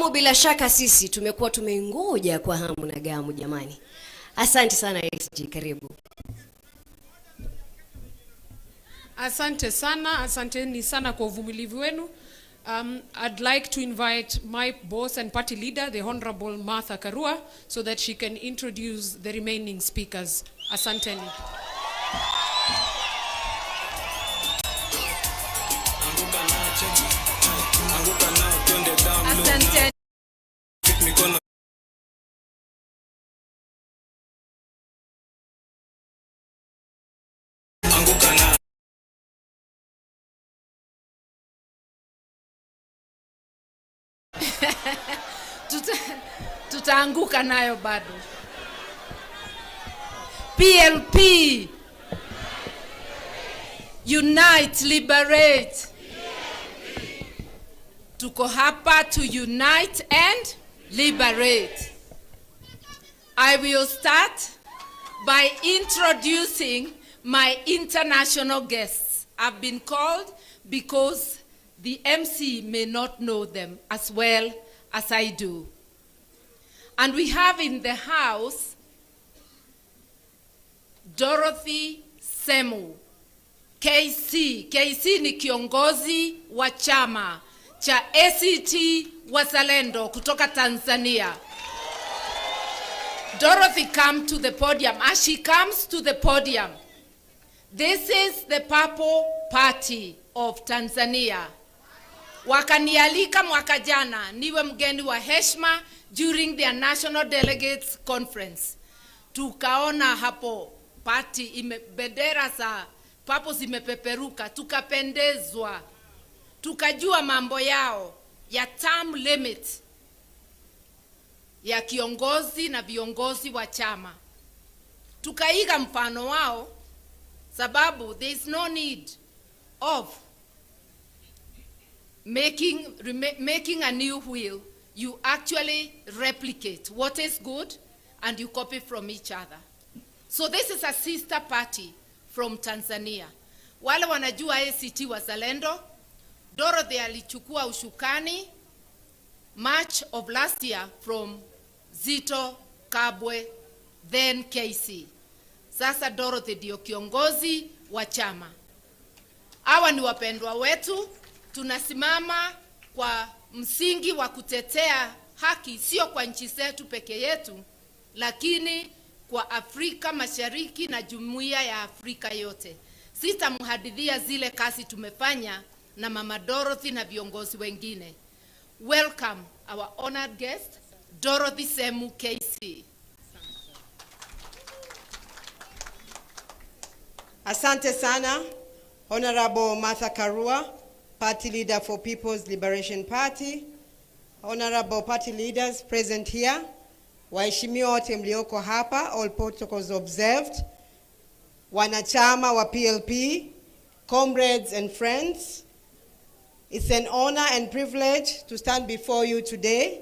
Awamu bila shaka sisi tumekuwa tumengoja kwa hamu na gamu jamani. Asante sana SG, karibu. Asanteni sana kwa uvumilivu wenu. I'd like to invite my boss and party leader, the Honorable Martha Karua, so that she can introduce the remaining speakers. Asanteni. Asante. Tutaanguka nayo bado. PLP. Unite, liberate. Tuko hapa to unite and liberate. I will start by introducing my international guests. I've been called because the MC may not know them as well as I do. And we have in the house Dorothy Semu, KC. KC ni kiongozi wa chama cha ACT Wazalendo kutoka Tanzania. Dorothy, come to the podium. As she comes to the podium, this is the Purple Party of Tanzania. Wakanialika mwaka jana niwe mgeni wa heshima during their National Delegates Conference. Tukaona hapo party bendera za Purple zimepeperuka, tukapendezwa. Tukajua mambo yao ya term limit ya kiongozi na viongozi wa chama. Tukaiga mfano wao sababu there is no need of making a new wheel. You actually replicate what is good and you copy from each other. So this is a sister party from Tanzania. Wale wanajua ACT Wazalendo, Dorothy alichukua ushukani March of last year from Zito Kabwe, then KC. Sasa Dorothy ndio kiongozi wa chama. Hawa ni wapendwa wetu, tunasimama kwa msingi wa kutetea haki sio kwa nchi zetu peke yetu, lakini kwa Afrika Mashariki na jumuiya ya Afrika yote. Sitamhadithia zile kazi tumefanya na Mama Dorothy na viongozi wengine. Welcome our honored guest, Dorothy Semu, KC. Asante sana, Honorable Martha Karua, Party Leader for People's Liberation Party, Honorable Party Leaders present here, waheshimiwa wote mlioko hapa, all protocols observed, wanachama wa PLP, comrades and friends. It's an honor and privilege to stand before you today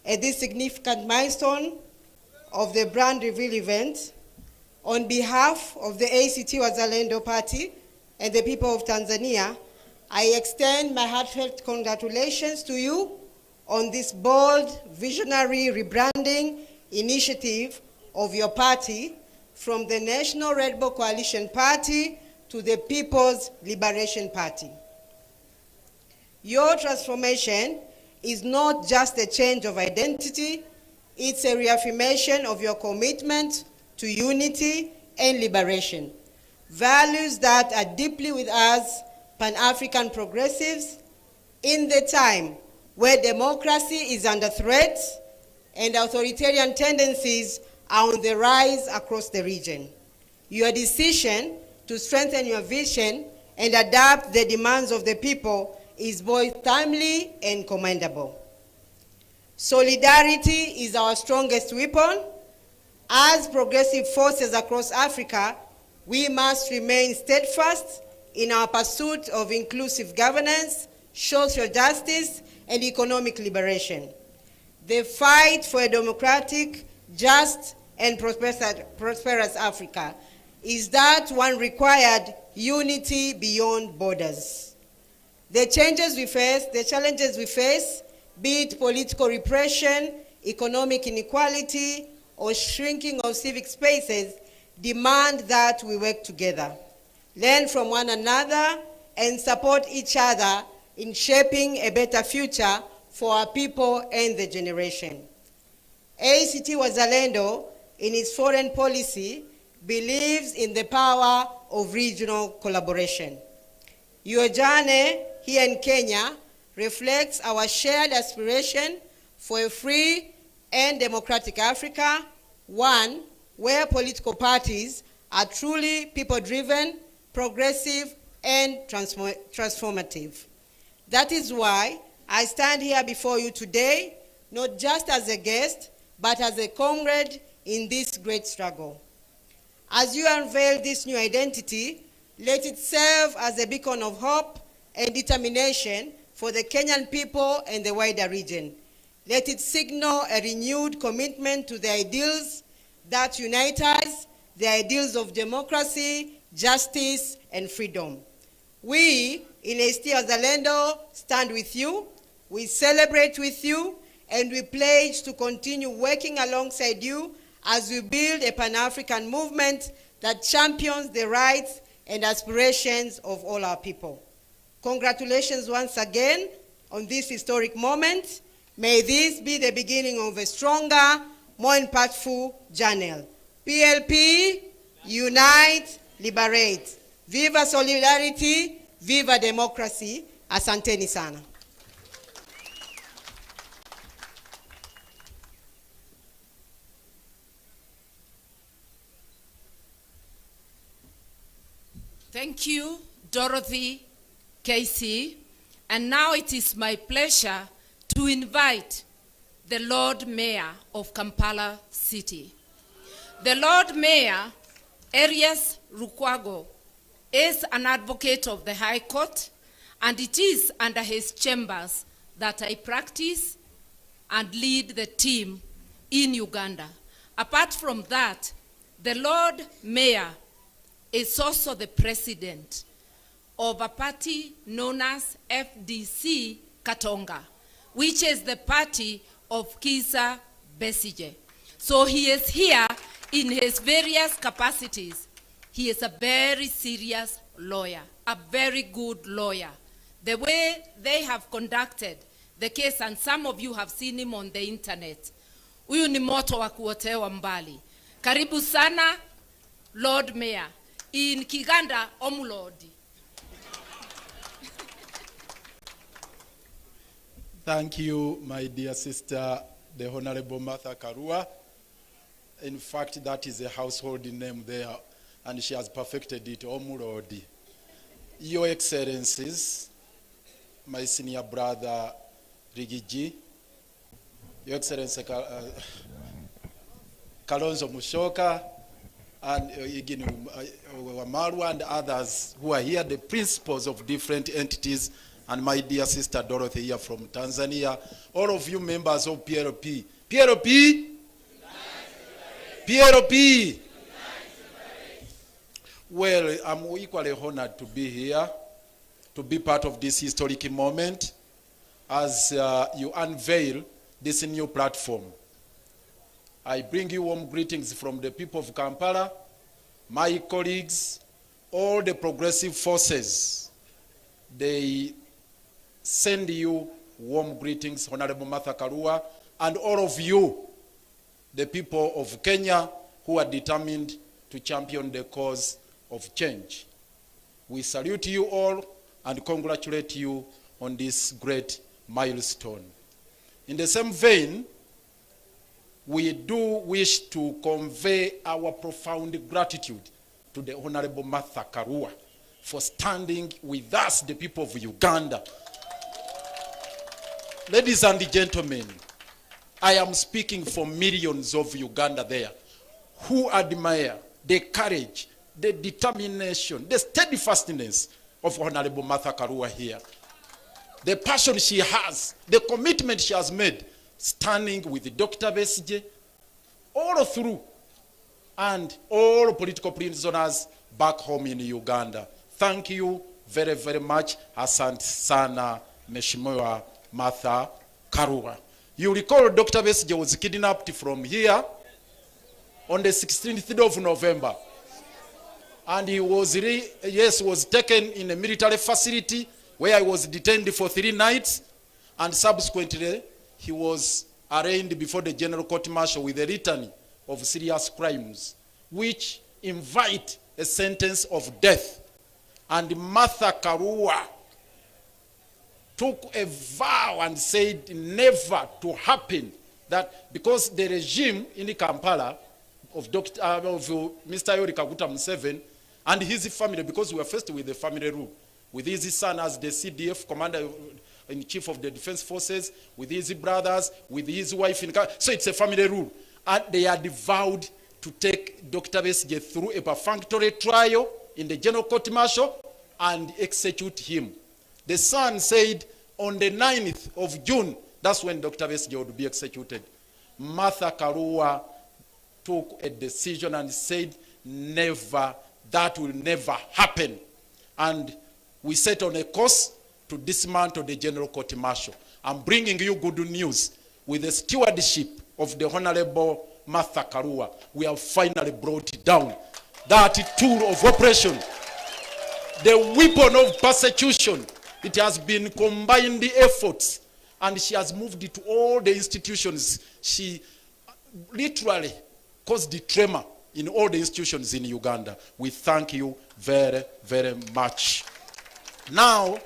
at this significant milestone of the brand reveal event. On behalf of the ACT Wazalendo Party and the people of Tanzania, I extend my heartfelt congratulations to you on this bold, visionary rebranding initiative of your party from the National Red Bull Coalition Party to the People's Liberation Party. Your transformation is not just a change of identity, it's a reaffirmation of your commitment to unity and liberation, values that are deeply with us Pan-African progressives in the time where democracy is under threat and authoritarian tendencies are on the rise across the region. Your decision to strengthen your vision and adapt the demands of the people is both timely and commendable. Solidarity is our strongest weapon. As progressive forces across Africa, we must remain steadfast in our pursuit of inclusive governance, social justice, and economic liberation. The fight for a democratic, just, and prosperous Africa is that one required unity beyond borders. The changes we face, the challenges we face, be it political repression, economic inequality, or shrinking of civic spaces, demand that we work together, learn from one another, and support each other in shaping a better future for our people and the generation. ACT Wazalendo, in its foreign policy, believes in the power of regional collaboration. Your journey here in Kenya reflects our shared aspiration for a free and democratic Africa, one where political parties are truly people-driven, progressive, and transformative. That is why I stand here before you today, not just as a guest, but as a comrade in this great struggle. As you unveil this new identity, let it serve as a beacon of hope and determination for the Kenyan people and the wider region. Let it signal a renewed commitment to the ideals that unite us, the ideals of democracy, justice, and freedom. We in ACT Wazalendo stand with you, we celebrate with you, and we pledge to continue working alongside you as we build a Pan-African movement that champions the rights and aspirations of all our people. Congratulations once again on this historic moment. May this be the beginning of a stronger, more impactful journey. PLP, unite, liberate. Viva solidarity, viva democracy. Asanteni sana. Thank you, Dorothy, Casey. And now it is my pleasure to invite the Lord Mayor of Kampala City. The Lord Mayor, Erias Lukwago, is an advocate of the High Court, and it is under his chambers that I practice and lead the team in Uganda. Apart from that, the Lord Mayor is also the president of a party known as FDC Katonga, which is the party of Kizza Besigye. So he is here in his various capacities. He is a very serious lawyer, a very good lawyer. The way they have conducted the case, and some of you have seen him on the internet, huyu ni moto wa kuotewa mbali. Karibu sana, Lord Mayor. In Kiganda, Omulodi. Thank you, my dear sister, the Honorable Martha Karua. In fact, that is a household name there, and she has perfected it, Omulodi. Your Excellencies, my senior brother, Rigathi, Your Excellency Kalonzo Musyoka, and Wamaru and others who are here, the principals of different entities, and my dear sister Dorothy here from Tanzania, all of you members of PLP. PLP? PLP? Well, I'm equally honored to be here, to be part of this historic moment as you unveil this new platform. I bring you warm greetings from the people of Kampala, my colleagues, all the progressive forces. They send you warm greetings, Honorable Martha Karua, and all of you, the people of Kenya who are determined to champion the cause of change. We salute you all and congratulate you on this great milestone. In the same vein, we do wish to convey our profound gratitude to the Honorable Martha Karua for standing with us, the people of Uganda. Ladies and gentlemen, I am speaking for millions of Uganda there who admire the courage, the determination, the steadfastness of Honorable Martha Karua here. The passion she has, the commitment she has made, standing with Dr. Besigye all through, and all political prisoners back home in Uganda. Thank you very, very much. Asante sana, Mheshimiwa Martha Karua. You recall Dr. Besigye was kidnapped from here on the 16th of November. And he was, was taken in a military facility where he was detained for 3 nights. And subsequently, he was arraigned before the General Court Martial with a litany of serious crimes, which invite a sentence of death. And Martha Karua took a vow and said never to happen, that because the regime in Kampala of Mr. Yoweri Kaguta Museveni and his family, because we were faced with the family rule, with his son as the CDF commander-in-chief of the defense forces, with his brothers, with his wife. So it's a family rule. And they had vowed to take Dr. Besigye through a perfunctory trial in the General Court Martial and execute him. The son said on the 9th of June, that's when Dr. Besigye would be executed. Martha Karua took a decision and said, never, that will never happen. And we set on a course to dismantle the General Court Martial. I'm bringing you good news. With the stewardship of the Honorable Martha Karua, we have finally brought it down. That tool of oppression, the weapon of persecution, it has been combined efforts, and she has moved it to all the institutions. She literally caused the tremor in all the institutions in Uganda. We thank you very, very much. Now,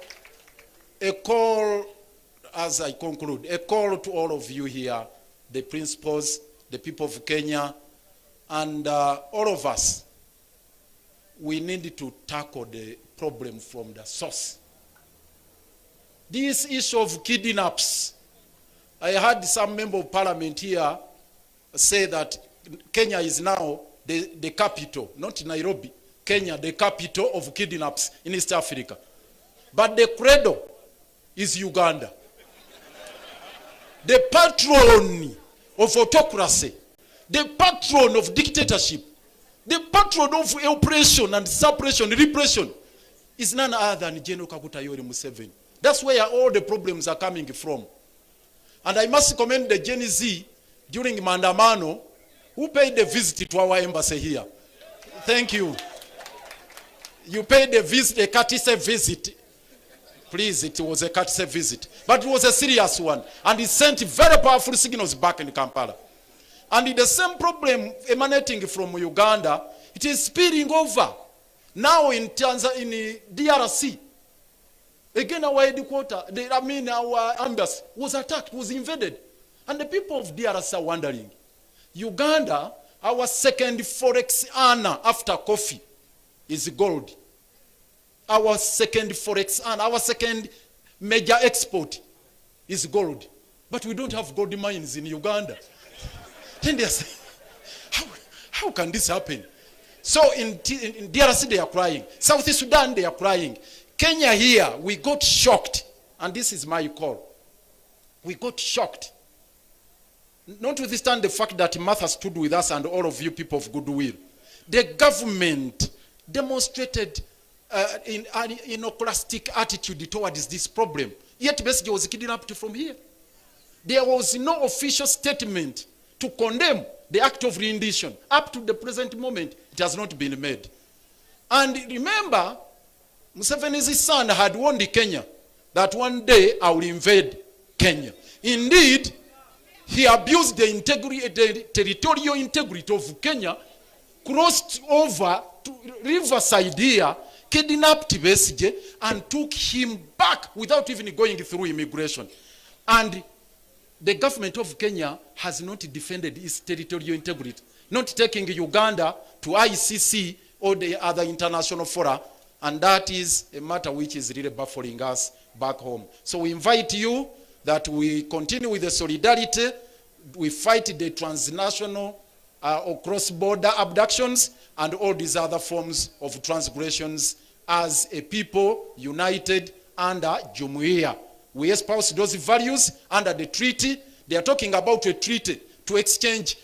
a call, as I conclude, a call to all of you here, the principals, the people of Kenya, and all of us. We need to tackle the problem from the source. This issue of kidnaps, I heard some member of parliament here say that Kenya is now the capital, not Nairobi, Kenya, the capital of kidnaps in East Africa. But the credo is Uganda. The patron of autocracy, the patron of dictatorship, the patron of oppression and suppression, repression, is none other than General Kaguta Yoweri Museveni. That's where all the problems are coming from. And I must commend the Gen Z during Mandamano who paid a visit to our embassy here. Thank you. You paid a visit, a courtesy visit. Please, it was a courtesy visit. But it was a serious one. And it sent very powerful signals back in Kampala. And the same problem emanating from Uganda, it is spilling over. Now in Tanzania, in DRC. Again, our headquarters, our embassy was attacked, was invaded. And the people of DRC are wondering, Uganda, our second forex earner after coffee, is gold. Our second forex earner, our second major export is gold. But we don't have gold mines in Uganda. Then they say, how can this happen? So in DRC they are crying. South Sudan they are crying. Kenya here, we got shocked. And this is my call. We got shocked. Notwithstanding the fact that Martha stood with us and all of you people of goodwill, the government demonstrated an iconoclastic attitude towards this problem. Yet Besigye was kidnapped from here. There was no official statement to condemn the act of rendition. Up to the present moment, it has not been made. And remember, Museveni's son had warned Kenya that one day I will invade Kenya. Indeed, he abused the territorial integrity of Kenya, crossed over to Riverside here, kidnapped Besigye, and took him back without even going through immigration. And the government of Kenya has not defended its territorial integrity, not taking Uganda to ICC or the other international fora, and that is a matter which is really baffling us back home. So we invite you that we continue with the solidarity, we fight the transnational or cross-border abductions and all these other forms of transgressions as a people united under Jumuiya. We espouse those values under the treaty. They are talking about a treaty to exchange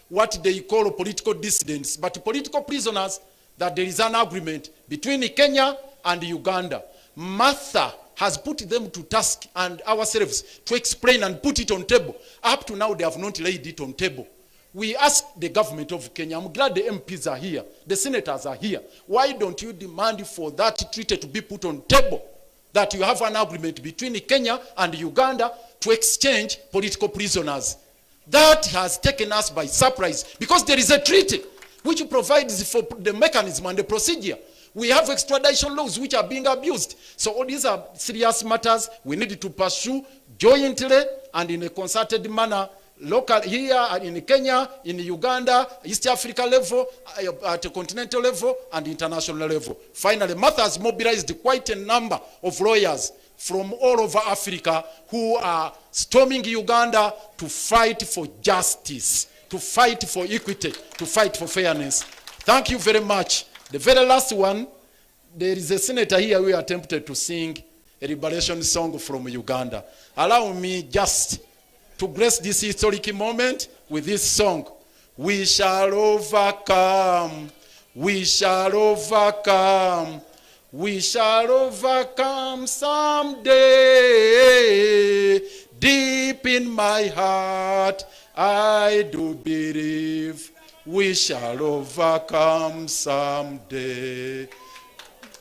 what they call political dissidents, but political prisoners, that there is an agreement between Kenya and Uganda. Martha has put them to task and ourselves to explain and put it on table. Up to now, they have not laid it on table. We ask the government of Kenya, I'm glad the MPs are here, the senators are here. Why don't you demand for that treaty to be put on table? That you have an agreement between Kenya and Uganda to exchange political prisoners. That has taken us by surprise because there is a treaty which provides for the mechanism and the procedure. We have extradition laws which are being abused. So all these are serious matters we need to pursue jointly and in a concerted manner, local here in Kenya, in Uganda, East Africa level, at a continental level and international level. Finally, Martha has mobilized quite a number of lawyers from all over Africa who are storming Uganda to fight for justice, to fight for equity, to fight for fairness. Thank you very much. The very last one, there is a senator here who attempted to sing a liberation song from Uganda. Allow me just to grace this historic moment with this song. We shall overcome, we shall overcome, we shall overcome someday. Deep in my heart, I do believe we shall overcome someday.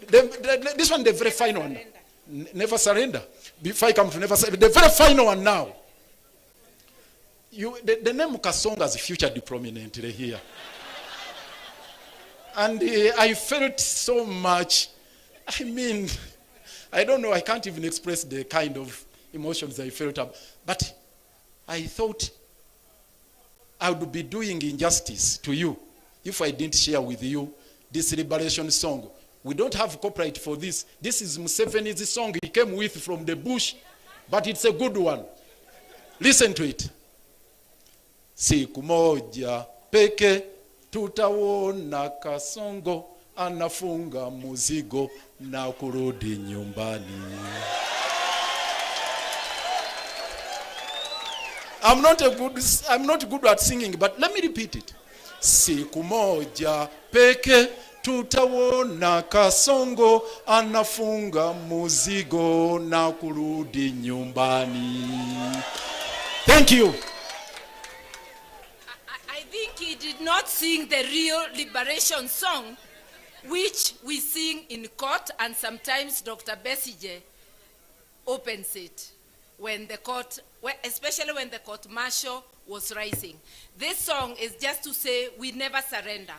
This one, the very final one. Never surrender. Before I come to never surrender, the very final one now. The name Kasonga is featured prominently here. And I felt so much. I mean, I don't know, I can't even express the kind of emotions I felt. But I thought I would be doing injustice to you if I didn't share with you this liberation song. We don't have copyright for this. This is Museveni's song he came with from the bush, but it's a good one. Listen to it. Siku moja peke tutaona Kasongo anafunga muzigo na kurudi nyumbani. I'm not good at singing, but let me repeat it. Siku moja peke tutaona Kasongo anafunga muzigo na kurudi nyumbani. Thank you. I think he did not sing the real liberation song, which we sing in court, and sometimes Dr. Besige opens it when the court, especially when the court martial was rising. This song is just to say we never surrender,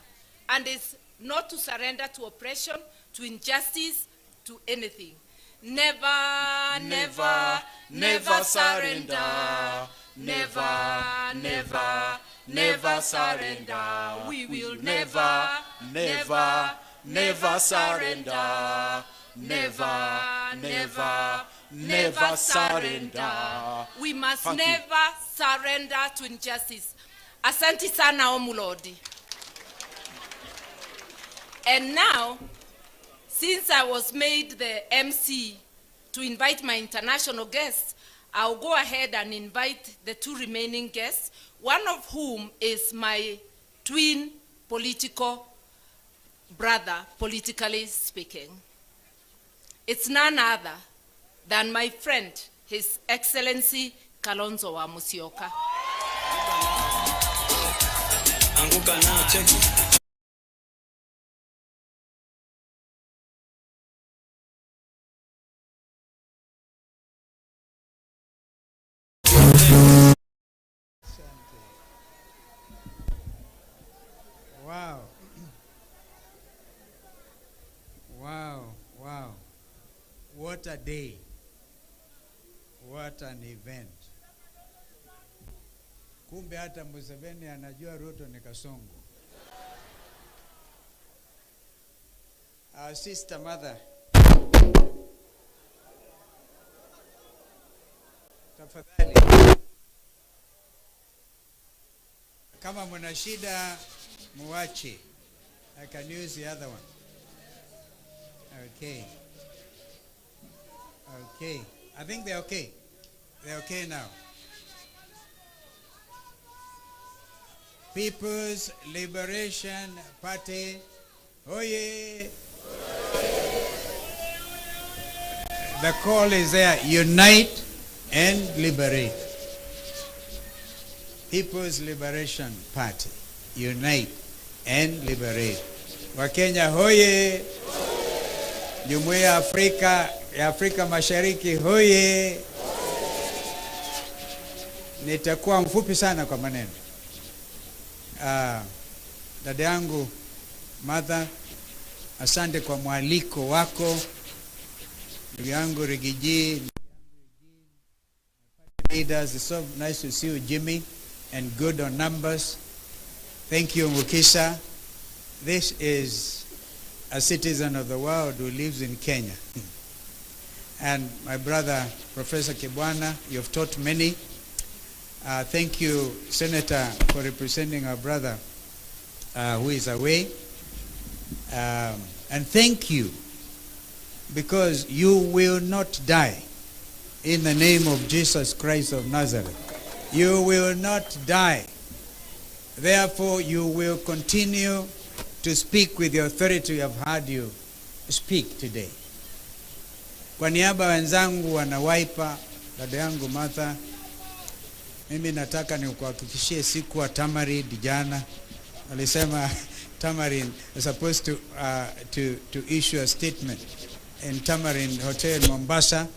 and it's not to surrender to oppression, to injustice, to anything. Never, never, never surrender. Never, never, never surrender. We will never, never, never surrender. Never, never, never surrender. We must never surrender to injustice. Asante sana Omulodi. And now, since I was made the MC to invite my international guests, I'll go ahead and invite the two remaining guests, one of whom is my twin political brother, politically speaking. It's none other than my friend, His Excellency Kalonzo wa Musyoka. Wow. Wow, wow. What a day. What an event. Kumbe hata Museveni anajua Ruto ni Kasongo. Our sister mother. Tafadhali. Kama mna shida muache. I can use the other one. Okay. Okay. I think they're okay. They're okay now. People's Liberation Party. Oh yeah. The call is there. Unite and liberate. People's Liberation Party. Unite and liberate. Wakenya hoye. Jumuiya ya Afrika Mashariki hoye. Nitakuwa mfupi sana kwa maneno. Dada yangu Martha, asante kwa mwaliko wako. Ndugu yangu Rigathi, leaders, it's so nice to see you, Jimmy, and good on numbers. Thank you, Mukisha. This is a citizen of the world who lives in Kenya. And my brother, Professor Kibwana, you've taught many. Thank you, Senator, for representing our brother who is away. And thank you, because you will not die in the name of Jesus Christ of Nazareth. You will not die. Therefore, you will continue to speak with the authority of heard you speak today. Kwa niaba wenzangu wana Wiper, dada yangu Martha, mimi nataka nikuhakikishie siku wa Tamarin jana alisema Tamarin is supposed to issue a statement in Tamarin Hotel Mombasa.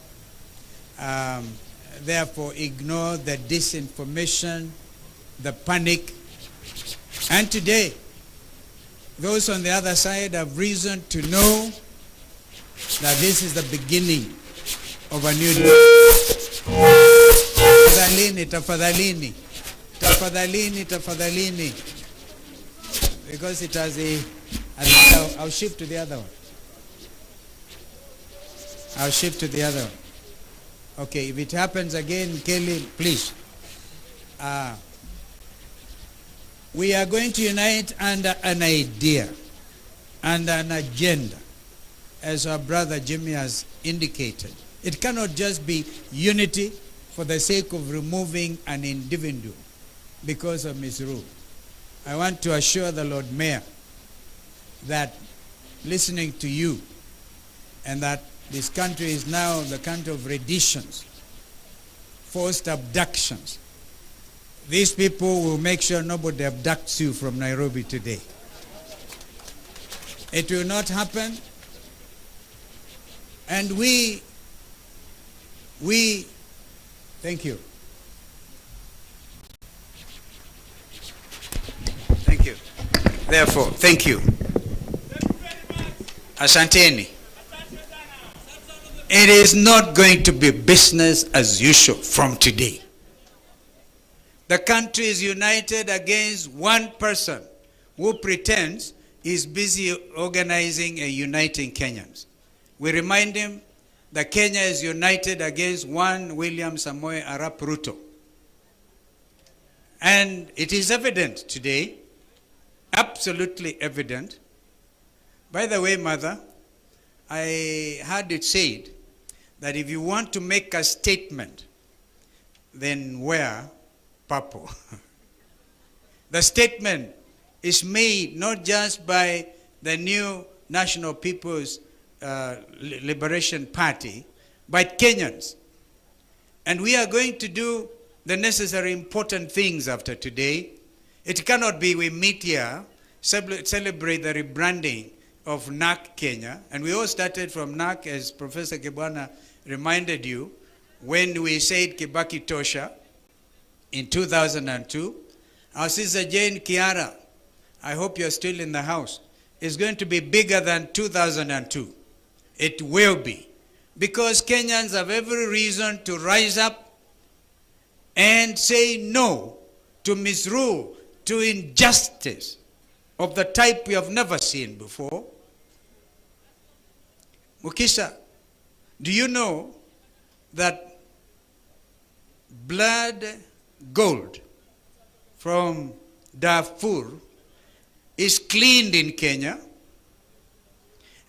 Therefore, ignore the disinformation, the panic. And today, those on the other side have reason to know that this is the beginning of a new day. Tafadhalini, tafadhalini, tafadhalini. Because it has I'll shift to the other one. I'll shift to the other one. Okay, if it happens again, Kelly, please. We are going to unite under an idea and an agenda, as our brother Jimmy has indicated. It cannot just be unity for the sake of removing an individual because of misrule. I want to assure the Lord Mayor that listening to you, and that this country is now the country of renditions, forced abductions. These people will make sure nobody abducts you from Nairobi today. It will not happen. And we, thank you. Thank you. Therefore, thank you. Asanteni. It is not going to be business as usual from today. The country is united against one person who pretends he's busy organizing and uniting Kenyans. We remind him that Kenya is united against one William Samoei Arap Ruto. And it is evident today, absolutely evident. By the way, Mother, I heard it said that if you want to make a statement, then wear purple. The statement is made not just by the new National People's Liberation Party, but Kenyans. And we are going to do the necessary important things after today. It cannot be we meet here, celebrate the rebranding of NAC Kenya, and we all started from NAC, as Professor Kibwana reminded you, when we said Kibaki Tosha in 2002. Our sister Jane Kiara, I hope you're still in the house, is going to be bigger than 2002. It will be, because Kenyans have every reason to rise up and say no to misrule, to injustice of the type we have never seen before. Mukisha, do you know that blood gold from Darfur is cleaned in Kenya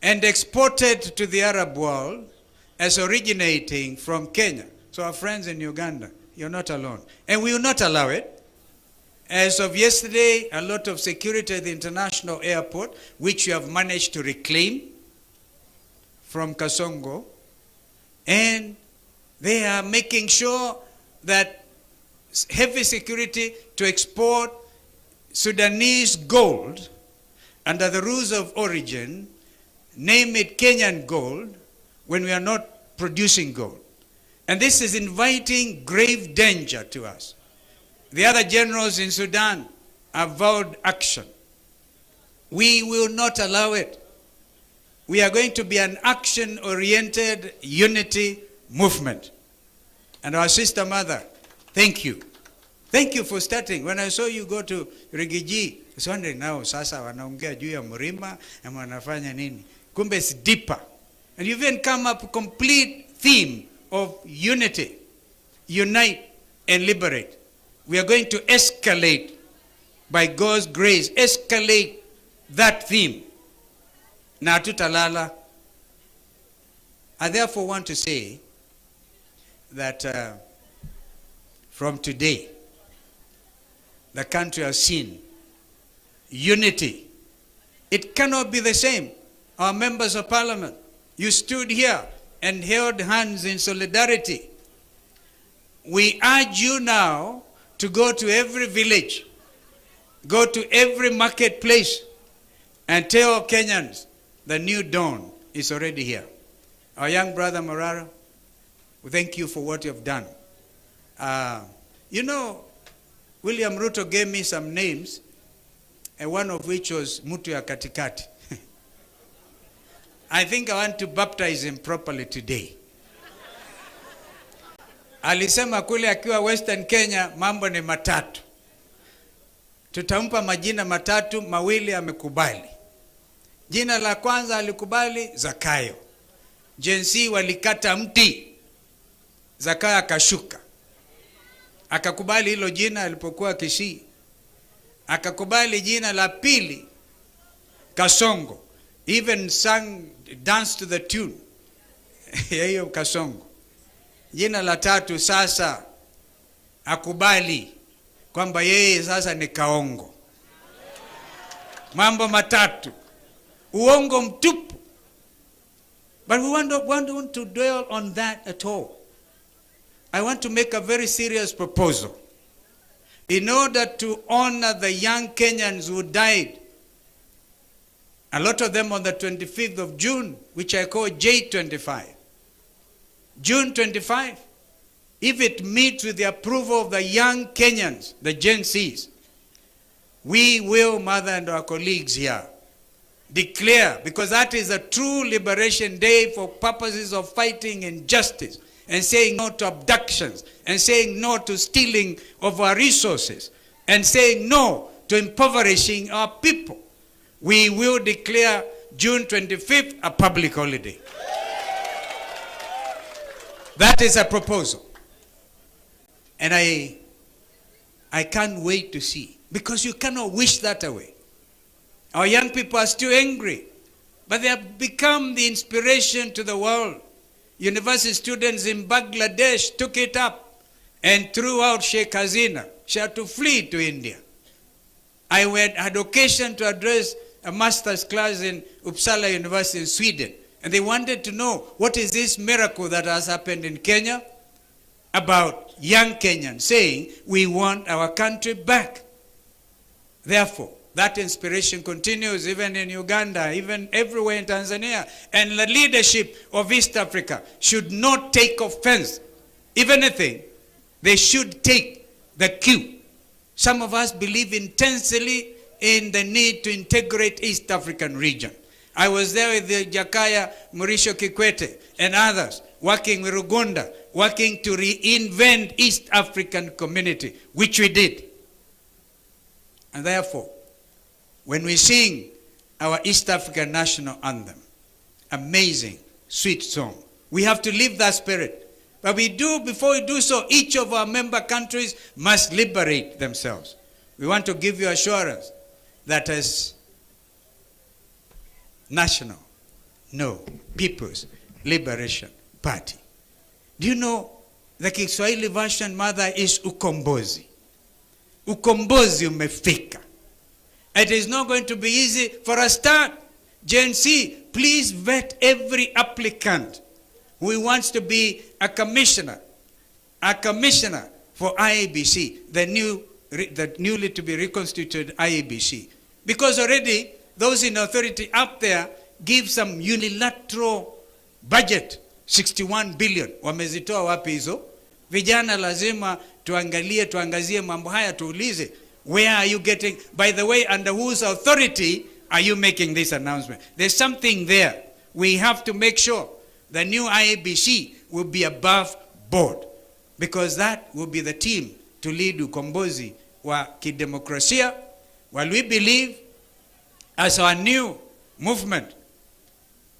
and exported to the Arab world as originating from Kenya? So our friends in Uganda, you're not alone. And we will not allow it. As of yesterday, a lot of security at the international airport, which we have managed to reclaim from Kasongo, And they are making sure that heavy security to export Sudanese gold under the rules of origin, name it Kenyan gold, when we are not producing gold. And this is inviting grave danger to us. The other generals in Sudan have vowed action. We will not allow it. We are going to be an action-oriented unity movement. And our sister mother, thank you. Thank you for starting. When I saw you go to Rigathi, I was wondering now, sasa wanaongea juu ya mlima na wanafanya nini? Kumbe it's deeper. And you even come up with a complete theme of unity, unite and liberate. We are going to escalate, by God's grace, escalate that theme. Na tutalala. I therefore want to say that from today, the country has seen unity. It cannot be the same. Our members of parliament, you stood here and held hands in solidarity. We urge you now to go to every village, go to every marketplace, and tell Kenyans the new dawn is already here. Our young brother Morara, we thank you for what you have done. You know, William Ruto gave me some names, and one of which was Mutu ya Katikati. I think I want to baptize him properly today. Alisema kule akiwa Western Kenya mambo ni matatu. Tutampa majina matatu, mawili amekubali. Jina la kwanza alikubali Zakayo. Jensi walikata mti, Zakayo akashuka. Akakubali hilo jina alipokuwa Kisii. Akakubali jina la pili Kasongo. Even sang, danced to the tune. Hiyo Kasongo. Jina la tatu sasa akubali kwamba yeye sasa ni Kaongo. Mambo matatu. Uongo mtupu. But we want to dwell on that at all. I want to make a very serious proposal. In order to honor the young Kenyans who died, a lot of them on the 25th of June, which I call J25. June 25, if it meets with the approval of the young Kenyans, the Gen Zs, we will, Mother and our colleagues here, declare, because that is a true liberation day for purposes of fighting injustice and saying no to abductions and saying no to stealing of our resources and saying no to impoverishing our people. We will declare June 25th a public holiday. That is a proposal. And I can't wait to see, because you cannot wish that away. Our young people are still angry, but they have become the inspiration to the world. University students in Bangladesh took it up and threw out Sheikh Hasina. She had to flee to India. I had occasion to address a master's class in Uppsala University in Sweden, and they wanted to know, what is this miracle that has happened in Kenya about young Kenyans saying, we want our country back. Therefore, that inspiration continues even in Uganda, even everywhere in Tanzania. And the leadership of East Africa should not take offense. If anything, they should take the cue. Some of us believe intensely in the need to integrate East African region. I was there with the Jakaya Mrisho Kikwete and others, working with Rugunda, working to reinvent East African community, which we did. And therefore, when we sing our East African national anthem, amazing, sweet song, we have to live that spirit. But before we do so, each of our member countries must liberate themselves. We want to give you assurance that as national, People's Liberation Party. Do you know the Kiswahili version, Mother, is ukombozi. Ukombozi umefika. It is not going to be easy for a start. Gen Z, please vet every applicant who wants to be a commissioner for IEBC, the newly to be reconstituted IEBC. Because already those in authority up there give some unilateral budget, 61 billion. Wamezitoa wapi hizo? Vijana lazima tuangazie mambo haya, tuulize, where are you getting, by the way, under whose authority are you making this announcement? There's something there. We have to make sure the new IEBC will be above board, because that will be the team to lead ukombozi wa kidemokrasia. While we believe as our new movement,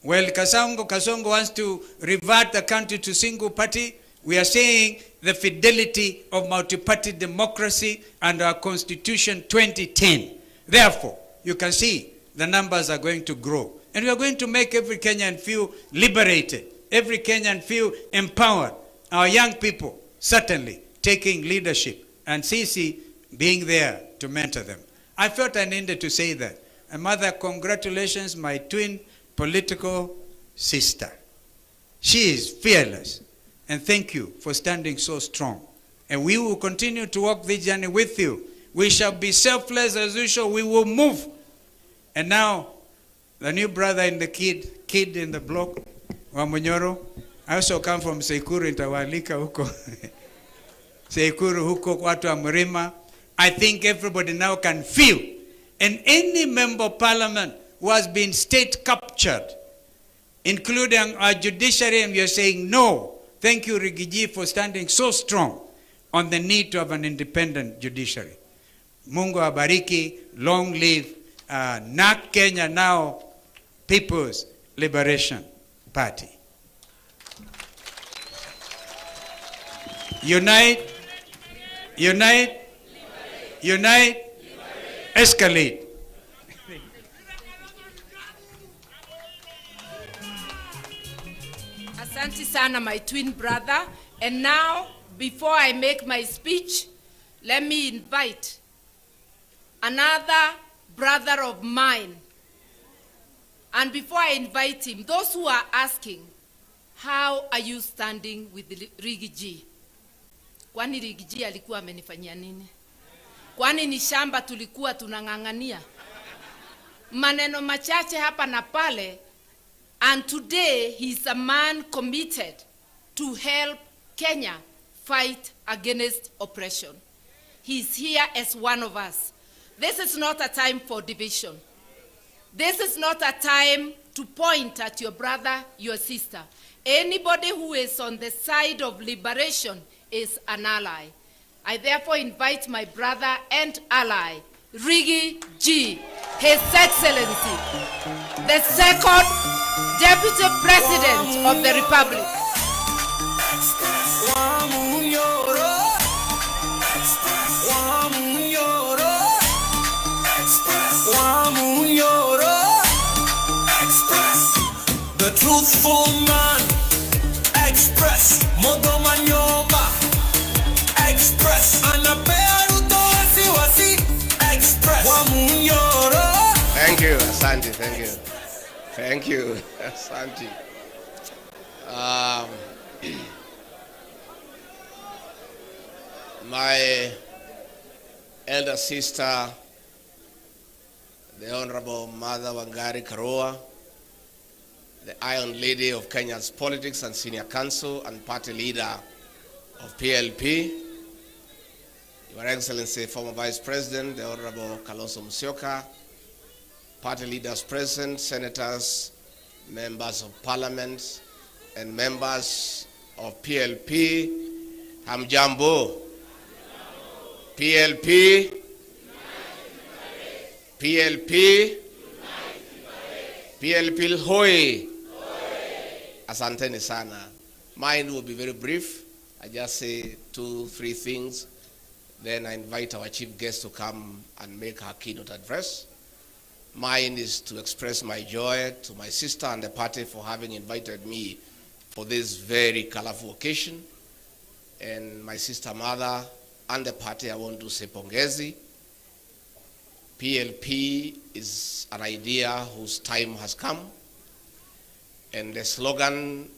well, Kasongo wants to revert the country to single party, we are saying the fidelity of multi-party democracy and our Constitution 2010. Therefore, you can see the numbers are going to grow. And we are going to make every Kenyan feel liberated, every Kenyan feel empowered. Our young people certainly taking leadership, and Sisi being there to mentor them. I felt I needed to say that. And mother, congratulations, my twin political sister. She is fearless. And thank you for standing so strong. And we will continue to walk this journey with you. We shall be selfless as usual. We will move. And now, the new brother in the kid in the block, Wamunyoro. I also come from Sekuru, Intawalika huko. Sekuru huko, watu wa Mrima. I think everybody now can feel. And any member of parliament who has been state captured, including our judiciary, and we are saying no. Thank you, Rigathi, for standing so strong on the need to have an independent judiciary. Mungu abariki, long live NAK Kenya now, People's Liberation Party. Unite, unite, unite, escalate. Asante sana, my twin brother. And now, before I make my speech, let me invite another brother of mine. And before I invite him, those who are asking, how are you standing with Rigathi? Kwani Rigathi alikuwa amenifanyia nini? Kwani ni shamba tulikuwa tunang'ang'ania? Maneno machache hapa na pale. And today, he's a man committed to help Kenya fight against oppression. He's here as one of us. This is not a time for division. This is not a time to point at your brother, your sister. Anybody who is on the side of liberation is an ally. I therefore invite my brother and ally, Rigathi, His Excellency, the second Deputy President of the Republic. The truthful man, express. Modomanyoma, express. Anapea ruto wasi, express. Thank you, Asante, thank you. Thank you, Asante. My elder sister, the Honorable Mother Wangari Karua, the Iron Lady of Kenya's politics and senior counsel and party leader of PLP, Your Excellency, former Vice President, the Honorable Kalonzo Musyoka, party leaders present, senators, members of parliament, and members of PLP, Hamjambo, PLP, PLP, PLP Hoi. Asanteni sana. Mine will be very brief. I just say 2-3 things. Then I invite our chief guest to come and make her keynote address. Mine is to express my joy to my sister and the party for having invited me for this very colorful occasion. And my sister mother and the party, I want to say pongezi. PLP is an idea whose time has come. And the slogan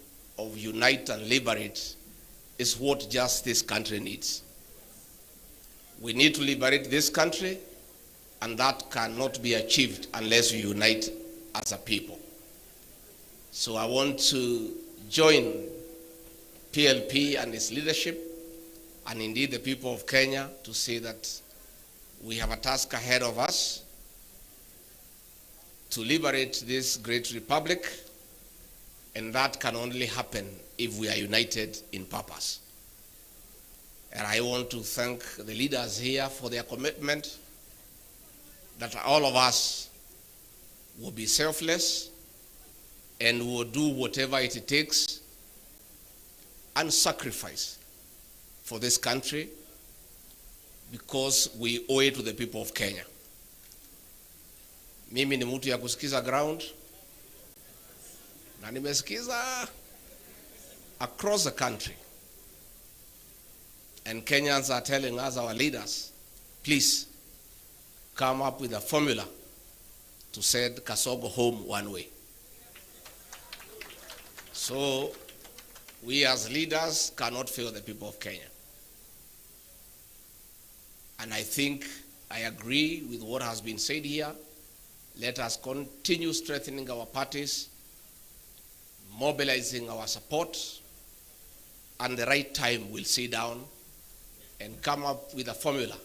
of unite and liberate is what just this country needs. We need to liberate this country, and that cannot be achieved unless we unite as a people. So I want to join PLP and its leadership, and indeed the people of Kenya, to say that we have a task ahead of us to liberate this great republic, and that can only happen if we are united in purpose. And I want to thank the leaders here for their commitment that all of us will be selfless and will do whatever it takes and sacrifice for this country, because we owe it to the people of Kenya. Mimi ni mtu ya kusikiza ground, na nimesikiza across the country. And Kenyans are telling us, our leaders, please come up with a formula to send Kasogo home one way. So we as leaders cannot fail the people of Kenya. And I think I agree with what has been said here. Let us continue strengthening our parties, mobilizing our support, and the right time we'll sit down and come up with a formula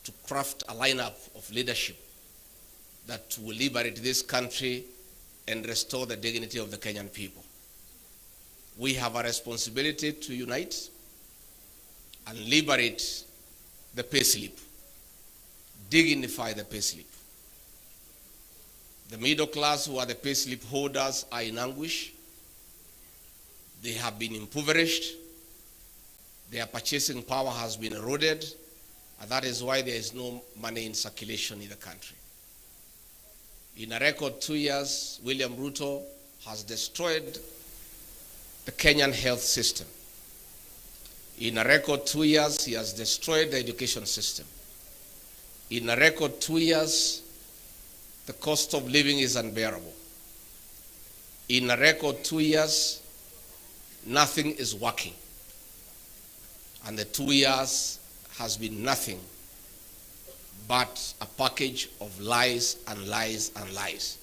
to craft a lineup of leadership that will liberate this country and restore the dignity of the Kenyan people. We have a responsibility to unite and liberate the payslip, dignify the payslip. The middle class, who are the payslip holders, are in anguish. They have been impoverished. Their purchasing power has been eroded, and that is why there is no money in circulation in the country. In a record 2 years, William Ruto has destroyed the Kenyan health system. In a record 2 years, he has destroyed the education system. In a record 2 years, the cost of living is unbearable. In a record 2 years, nothing is working. And the 2 years has been nothing but a package of lies and lies and lies.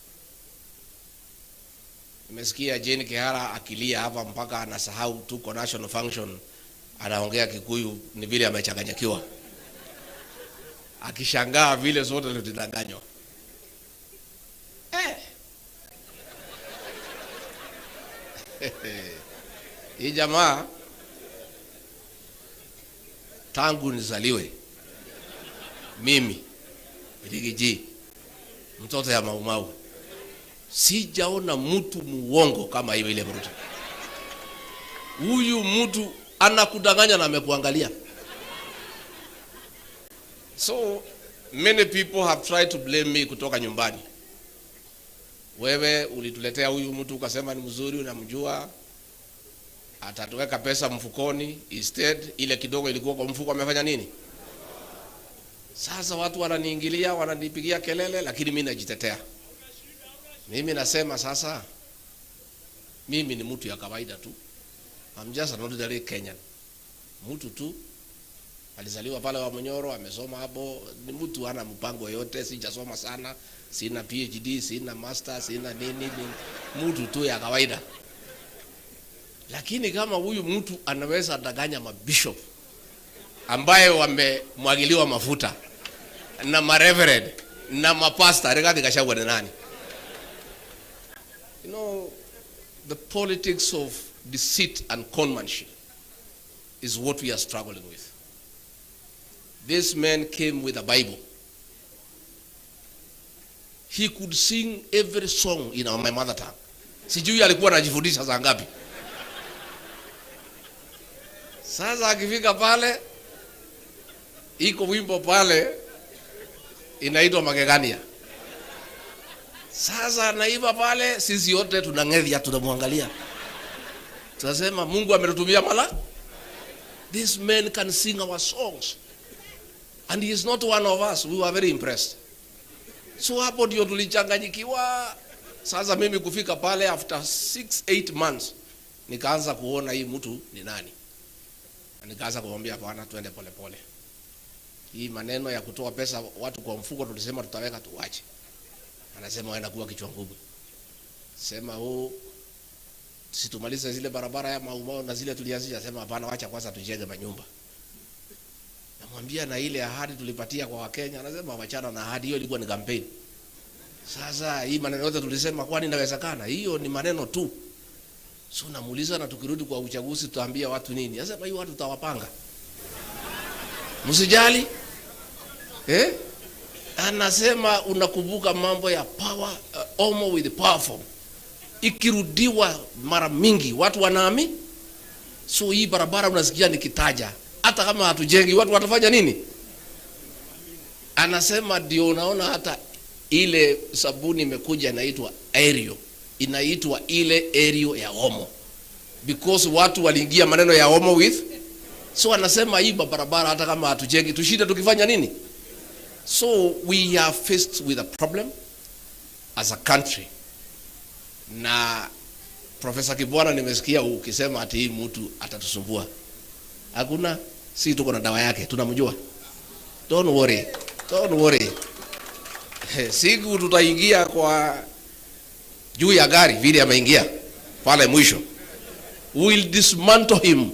Nimesikia Jane Kihara akilia hapa mpaka anasahau tuko national function, anaongea Kikuyu ni vile amechanganyikiwa, akishangaa vile zote zilidanganywa. Hii jamaa tangu nizaliwe mimi Rigiji, mtoto ya Maumau, sijaona mtu muongo kama hiyo ile Ruto. Huyu mtu anakudanganya na amekuangalia. So many people have tried to blame me kutoka nyumbani. Wewe ulituletea huyu mtu ukasema ni mzuri, unamjua, atatuweka pesa mfukoni. Instead ile kidogo ilikuwa kwa mfuko, amefanya nini? Sasa watu wananiingilia, wananipigia kelele, lakini mimi najitetea. Mimi nasema sasa, mimi ni mtu ya kawaida tu. I'm just an ordinary Kenyan. Mtu tu alizaliwa pale wa Monyoro, amesoma hapo, ni mtu hana mpango yote, sijasoma sana, sina PhD, sina master, sina nini, mtu tu ya kawaida. Lakini kama huyu mtu anaweza danganya mabishop ambaye wamemwagiliwa mafuta na mareverend na mapasta, Rigathi Gachagua ni nani? You know, the politics of deceit and conmanship is what we are struggling with. This man came with a Bible. He could sing every song in my mother tongue. Sijui alikuwa anajifundisha saa ngapi. Sasa akifika pale, iko wimbo pale inaitwa Magegania. Sasa naiba pale, sisi yote tunang'edhia, tunamwangalia. Tunasema Mungu ametutumia mala. This man can sing our songs. And he is not one of us. We were very impressed. So hapo ndio tulichanganyikiwa. Sasa mimi kufika pale after 6-8 months, nikaanza kuona hii mtu ni nani. Na nikaanza kumwambia bwana, twende pole pole. Hii maneno ya kutoa pesa watu kwa mfuko tulisema tutaweka tuache. Anasema waenda kuwa kichwa ngumu. Sema situmalize zile barabara ya Maumau na zile tulianzisha. Sema hapana, wacha kwanza tujenge manyumba. Namwambia na ile ahadi tulipatia kwa Wakenya. Anasema wachana na ahadi hiyo, ilikuwa ni campaign. Sasa hii maneno yote tulisema kwani inawezekana? Hiyo ni maneno tu. So namuuliza, na tukirudi kwa uchaguzi tutaambia watu nini? Anasema hii watu tutawapanga. Msijali. Anasema unakumbuka mambo ya power, Omo with the powerful. Ikirudiwa mara mingi watu wanaamini. So hii barabara unasikia nikitaja, hata kama hatujengi watu watafanya nini? Anasema ndio unaona hata ile sabuni imekuja inaitwa Aerial. Inaitwa ile Aerial ya Omo. Because watu waliingia maneno ya Omo with. So anasema hii barabara hata kama hatujengi tushinde tukifanya nini? So we are faced with a problem as a country. Na Professor Kibwana nimesikia ukisema ati hii mtu atatusumbua. Hakuna, si tuko na dawa yake, tunamjua. Don't worry. Don't worry. Siku tutaingia kwa juu ya gari vile ameingia pale mwisho. We will dismantle him.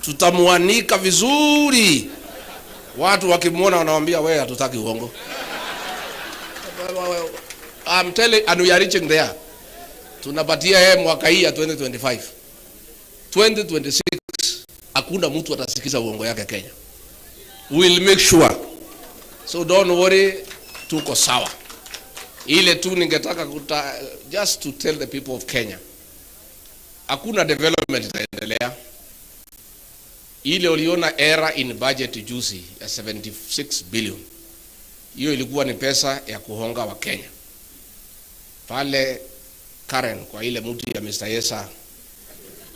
Tutamuanika vizuri. Watu wakimuona wanawaambia wewe hatutaki uongo. I'm telling, and we are reaching there. Tunapatia yeye mwaka hii ya 2025. 2026 hakuna mtu atasikiza uongo yake Kenya. We'll make sure. So don't worry, tuko sawa. Ile tu ningetaka just to tell the people of Kenya. Hakuna development itaendelea. Ile uliona era in budget juzi ya 76 billion. Hiyo ilikuwa ni pesa ya kuhonga wa Kenya. Pale Karen kwa ile mtu ya Mr. Yesa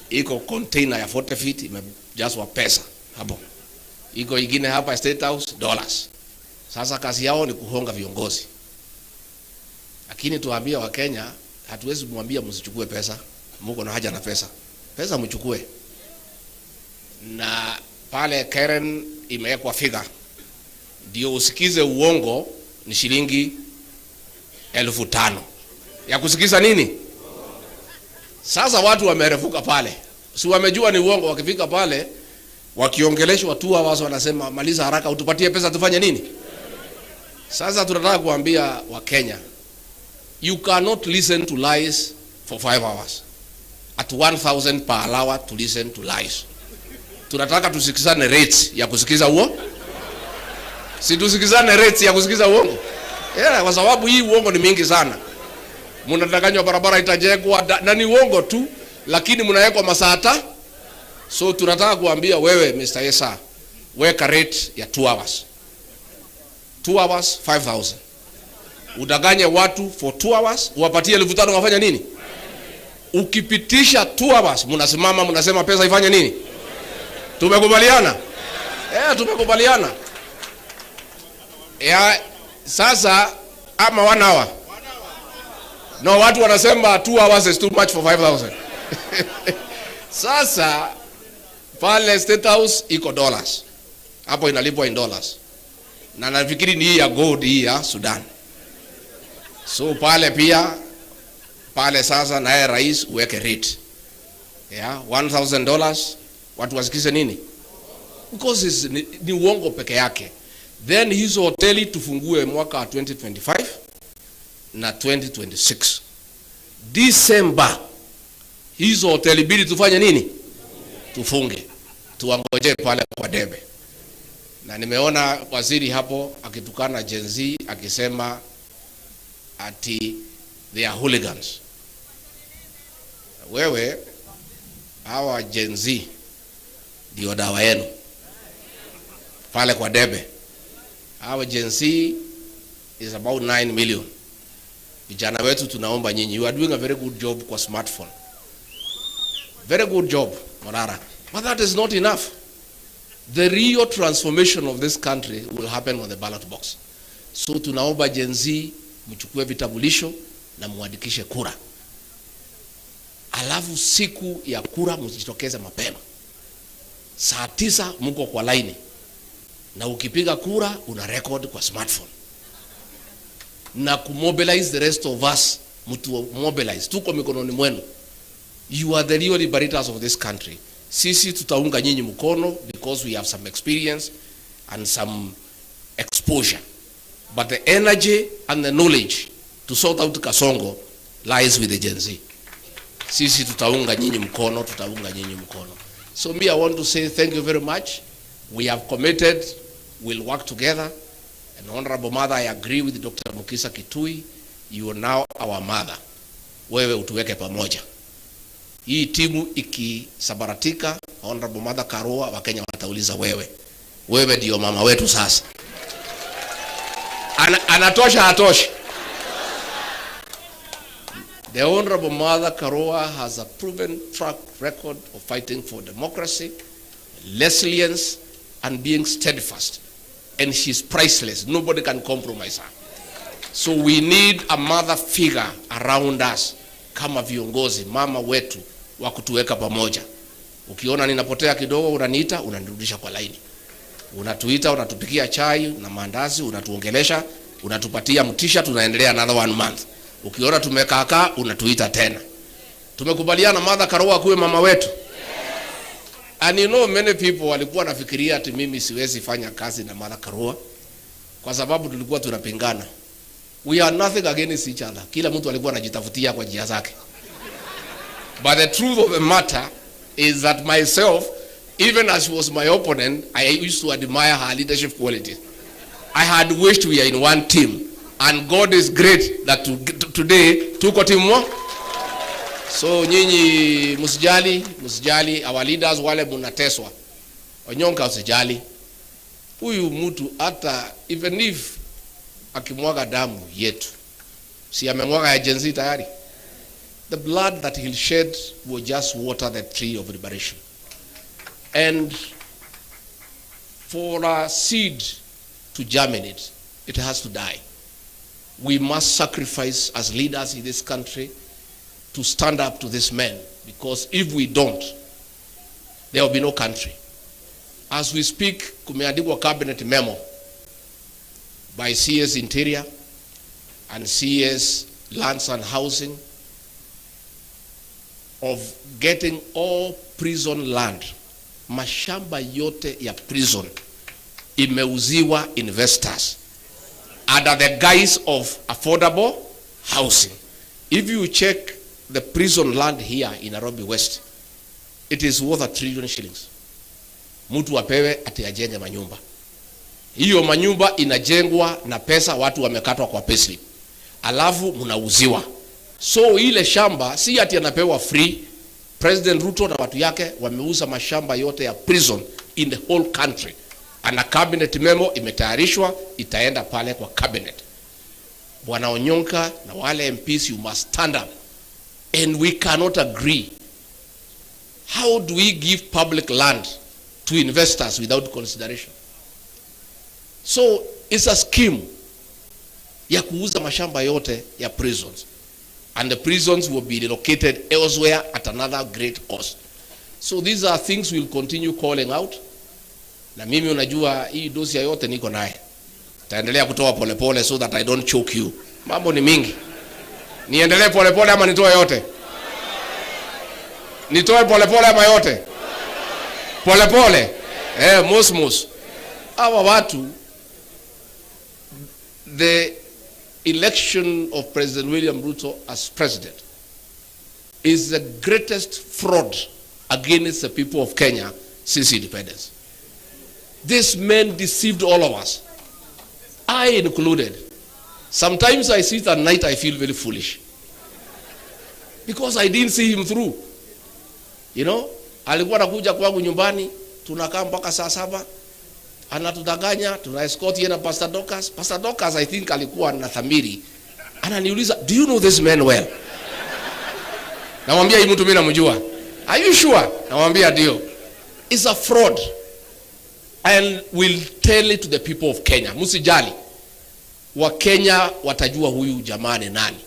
iko container ya 40 feet imejazwa pesa hapo. Iko ingine hapa State House dollars. Sasa kazi yao ni kuhonga viongozi. Lakini tuambia wa Kenya, hatuwezi kumwambia msichukue pesa. Mungu na haja na pesa. Pesa mchukue. Na pale Karen imewekwa figure. Ndio usikize uongo ni shilingi 5,000. Ya kusikiza nini? Sasa watu wamerefuka pale. Si wamejua ni uongo, wakifika pale wakiongeleshwa tu hawazo wanasema maliza haraka utupatie pesa tufanye nini? Sasa tunataka kuambia wa Kenya, you cannot listen to lies for 5 hours. At 1,000 per hour to listen to lies. Tunataka tusikizane rates ya kusikiza uongo. Si tusikizane rates ya kusikiza uongo. Kwa sababu hii uongo ni mingi sana. Mnadanganywa barabara itajengwa na ni uongo tu, lakini mnawekwa masaa. So tunataka kuambia wewe Mr. Yesa, weka rate ya 2 hours. 2 hours 5,000. Udanganye watu for 2 hours, uwapatie 5,000 wafanya nini? Ukipitisha 2 hours, mnasimama mnasema pesa ifanye nini? Tumekubaliana? Tumekubaliana. Sasa ama 1 hour. No, watu wanasema 2 hours is too much for 5,000. Sasa pale State House iko dollars. Hapo inalipwa in dollars. Na nafikiri ni hii ya gold hii ya Sudan. So pale pia pale sasa naye rais uweke rate. $1,000 watu wasikize nini? Because ni uongo peke yake. Then hizo hoteli tufungue mwaka 2025 na 2026. December hizo hoteli bili tufanye nini? Tufunge. Tuangoje pale kwa debe. Na nimeona waziri hapo akitukana Gen Z akisema ati they are hooligans. Wewe hawa Gen Z ndio dawa yenu pale kwa debe. Hawa Gen Z is about 9 million. Vijana wetu tunaomba nyinyi, you are doing a very good job kwa smartphone. Very good job, Morara. But that is not enough. The real transformation of this country will happen on the ballot box. So tunaomba Gen Z mchukue vitambulisho na muandikishe kura. alafu siku ya kura msijitokeze mapema. Saa 9 mko kwa line, na ukipiga kura una record kwa smartphone, na kumobilize the rest of us. Mtu mobilize, tuko mikononi mwenu. You are the real liberators of this country. Sisi tutaunga nyinyi mkono because we have some experience and some exposure, but the energy and the knowledge to sort out Kasongo lies with the Gen Z. Sisi tutaunga nyinyi mkono, tutaunga nyinyi mkono. So me, I want to say thank you very much. We have committed, we'll work together. And Honorable Mother, I agree with Dr. Mukisa Kitui. You are now our mother. Wewe utuweke pamoja. Hii timu ikisabaratika, Honorable Mother Karua, Wakenya watauliza wewe. Wewe ndio mama wetu sasa. Anatosha hatoshi. The Honorable Mother Karua has a proven track record of fighting for democracy, resilience, and being steadfast. And she's priceless. Nobody can compromise her. So we need a mother figure around us, kama viongozi, mama wetu wa kutuweka pamoja. Ukiona ninapotea kidogo, unaniita, unanirudisha kwa laini. Unatuita, unatupikia chai na maandazi, unatuongelesha, unatupatia mtisha, tunaendelea another 1 month. Ukiona tumekaakaa, unatuita tena. Tumekubaliana Mother Karua kuwe mama wetu. And you know, many people walikuwa nafikiria ati mimi siwezi fanya kazi na Mother Karua kwa sababu tulikuwa tunapingana. We are nothing against each other. Kila mtu alikuwa anajitafutia kwa njia zake. But the truth of the matter is that myself, even as she was my opponent, I used to admire her leadership qualities. I had wished we are in one team, and God is great that today tuko team moja. So nyinyi msijali, our leaders wale mnateswa. Onyonka usijali. Huyu mtu hata even if akimwaga damu yetu, si amemwaga ya Gen Z tayari. The blood that he'll shed will just water the tree of liberation. And for a seed to germinate, it has to die. We must sacrifice as leaders in this country to stand up to this man, because if we don't, there will be no country. As we speak, kumeandikwa cabinet memo by CS Interior and CS Lands and Housing of getting all prison land, mashamba yote ya prison imeuziwa investors under the guise of affordable housing. If you check the prison land here in Nairobi West, it is worth 1 trillion shillings. Mtu apewe ati ajenge manyumba. Hiyo manyumba inajengwa na pesa watu wamekatwa kwa payslip. Alafu mnauziwa. So ile shamba si ati anapewa free. President Ruto na watu yake wameuza mashamba yote ya prison in the whole country. And a cabinet memo imetayarishwa, itaenda pale kwa cabinet. Bwana Onyonka na wale MPs, you must stand up. And we cannot agree. How do we give public land to investors without consideration? So it's a scheme ya kuuza mashamba yote ya prisons, and the prisons will be relocated elsewhere at another great cost. So these are things we'll continue calling out. Na mimi unajua hii dosia yote niko naye. Taendelea kutoa polepole so that I don't choke you. Mambo ni mingi. Niendelee polepole ama nitoe yote? Nitoe polepole ama yote? Polepole. Mus. Hawa watu, the election of President William Ruto as president is the greatest fraud against the people of Kenya since independence. This man deceived all of us, I included. Sometimes I sit at night, I feel very foolish because I didn't see him through. You know, alikuwa anakuja kwangu nyumbani, tunakaa mpaka saa 7, anatudanganya, tuna escort yeye na Pastor Docas. Pastor Docas I think alikuwa na Thamiri. Ananiuliza, do you know this man well? Namwambia hii mtu mimi namjua. Are you sure? Namwambia ndio. It's a fraud. And we'll tell it to the people of Kenya. Msijali. Wa Kenya watajua huyu jamani nani.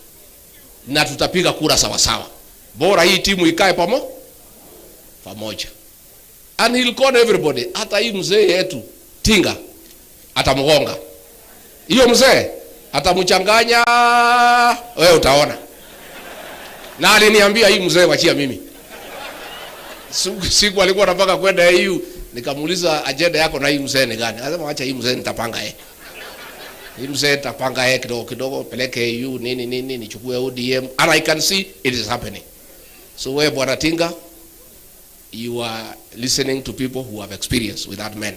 Na tutapiga kura sawa sawa. Bora hii timu ikae pamoja. And he'll call everybody. Hata hii mzee yetu Tinga atamgonga. Hiyo mzee atamchanganya, wewe utaona. Na aliniambia hii mzee wachia mimi. Siku alikuwa anataka kwenda EU, nikamuuliza agenda yako na hii mzee ni gani? Anasema acha hii mzee nitapanga yeye. Hii mzee nitapanga yeye kidogo peleke EU nini nichukue ODM, and I can see it is happening. So wewe bwana Tinga, you are listening to people who have experience with that man.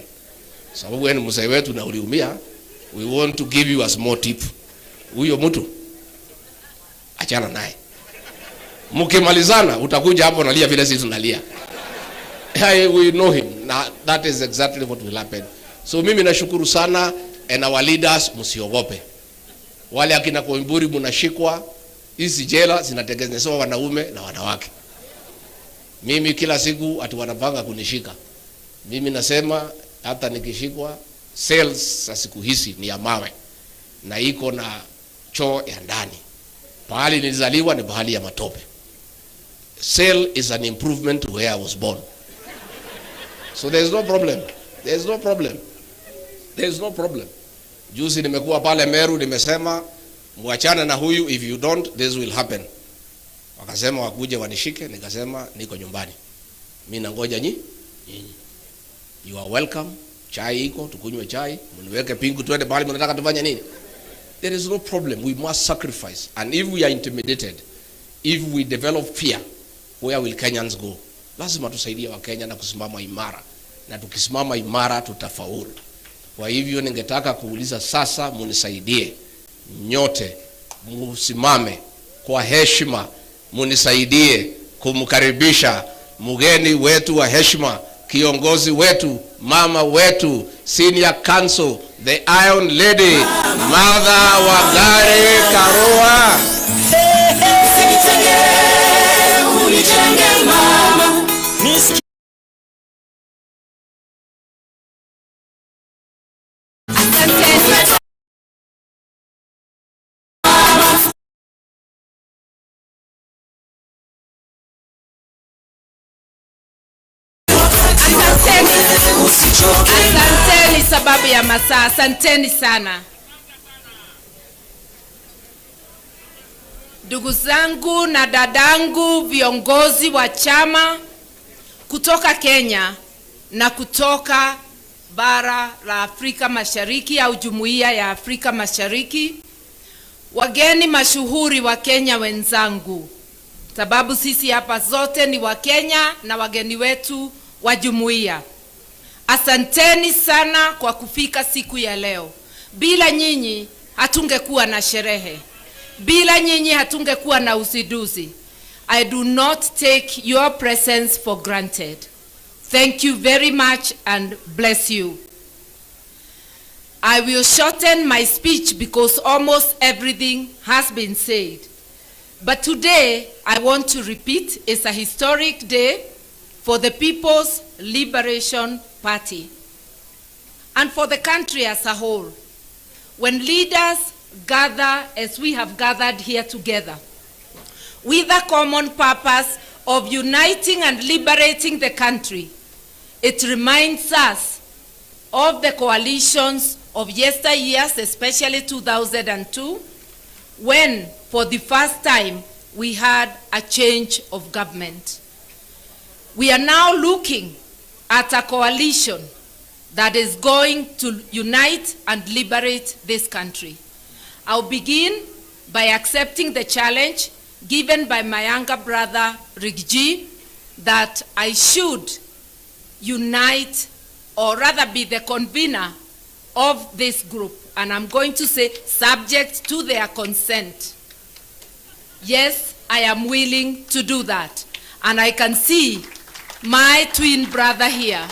Sababu wewe ni mzee wetu na uliumia, we want to give you a small tip. Huyo mtu achana naye. Mkimalizana utakuja hapo nalia vile sisi tunalia. We know him. Now, that is exactly what will happen. So mimi nashukuru sana, and our leaders msiogope. Wale akina Koimburi mnashikwa, hizi jela zinatengenezwa wanaume na wanawake. Mimi kila siku ati wanapanga kunishika. Mimi nasema hata nikishikwa, cells za siku hizi ni ya mawe na iko na choo ya ndani. Pahali nilizaliwa ni pahali ya matope. Cell is an improvement to where I was born. So there is no problem. There is no problem. There is no problem. Juzi nimekuwa pale Meru, nimesema muachane na huyu, if you don't this will happen. Wakasema wakuje wanishike, nikasema niko nyumbani. Mimi nangoja nyinyi. You are welcome. Chai iko, tukunywe chai, mniweke pingu twende bali mnataka tufanye nini? There is no problem. We must sacrifice. And if we are intimidated, if we develop fear, where will Kenyans go? Lazima tusaidie wa Kenya na kusimama imara. Na tukisimama imara tutafaulu. Kwa hivyo ningetaka kuuliza sasa, munisaidie nyote, musimame kwa heshima, munisaidie kumkaribisha mgeni wetu wa heshima, kiongozi wetu, mama wetu, senior council, the Iron Lady, Martha Wangari Karua. Asanteni sababu ya masaa, asanteni sana. Ndugu zangu na dadangu, viongozi wa chama kutoka Kenya na kutoka bara la Afrika Mashariki au Jumuiya ya Afrika Mashariki, wageni mashuhuri wa Kenya wenzangu, sababu sisi hapa zote ni wa Kenya na wageni wetu wa jumuiya. Asanteni sana kwa kufika siku ya leo. Bila nyinyi hatungekuwa na sherehe. Bila nyinyi hatungekuwa na usiduzi. I do not take your presence for granted. Thank you very much and bless you. I will shorten my speech because almost everything has been said. But today I want to repeat, it's a historic day for the People's Liberation Party and for the country as a whole. When leaders gather as we have gathered here together with a common purpose of uniting and liberating the country, it reminds us of the coalitions of yesteryears, especially 2002, when for the first time we had a change of government. We are now looking at a coalition that is going to unite and liberate this country. I'll begin by accepting the challenge given by my younger brother, Rigathi, that I should unite, or rather be the convener of this group. And I'm going to say, subject to their consent. Yes, I am willing to do that. And I can see my twin brother here.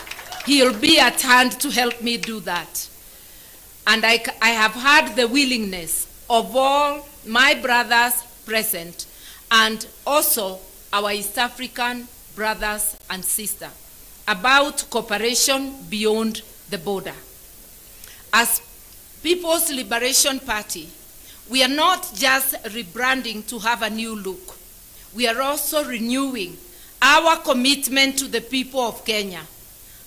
He'll be at hand to help me do that. And I have had the willingness of all my brothers present and also our East African brothers and sisters about cooperation beyond the border. As People's Liberation Party, we are not just rebranding to have a new look. we are also renewing our commitment to the people of Kenya,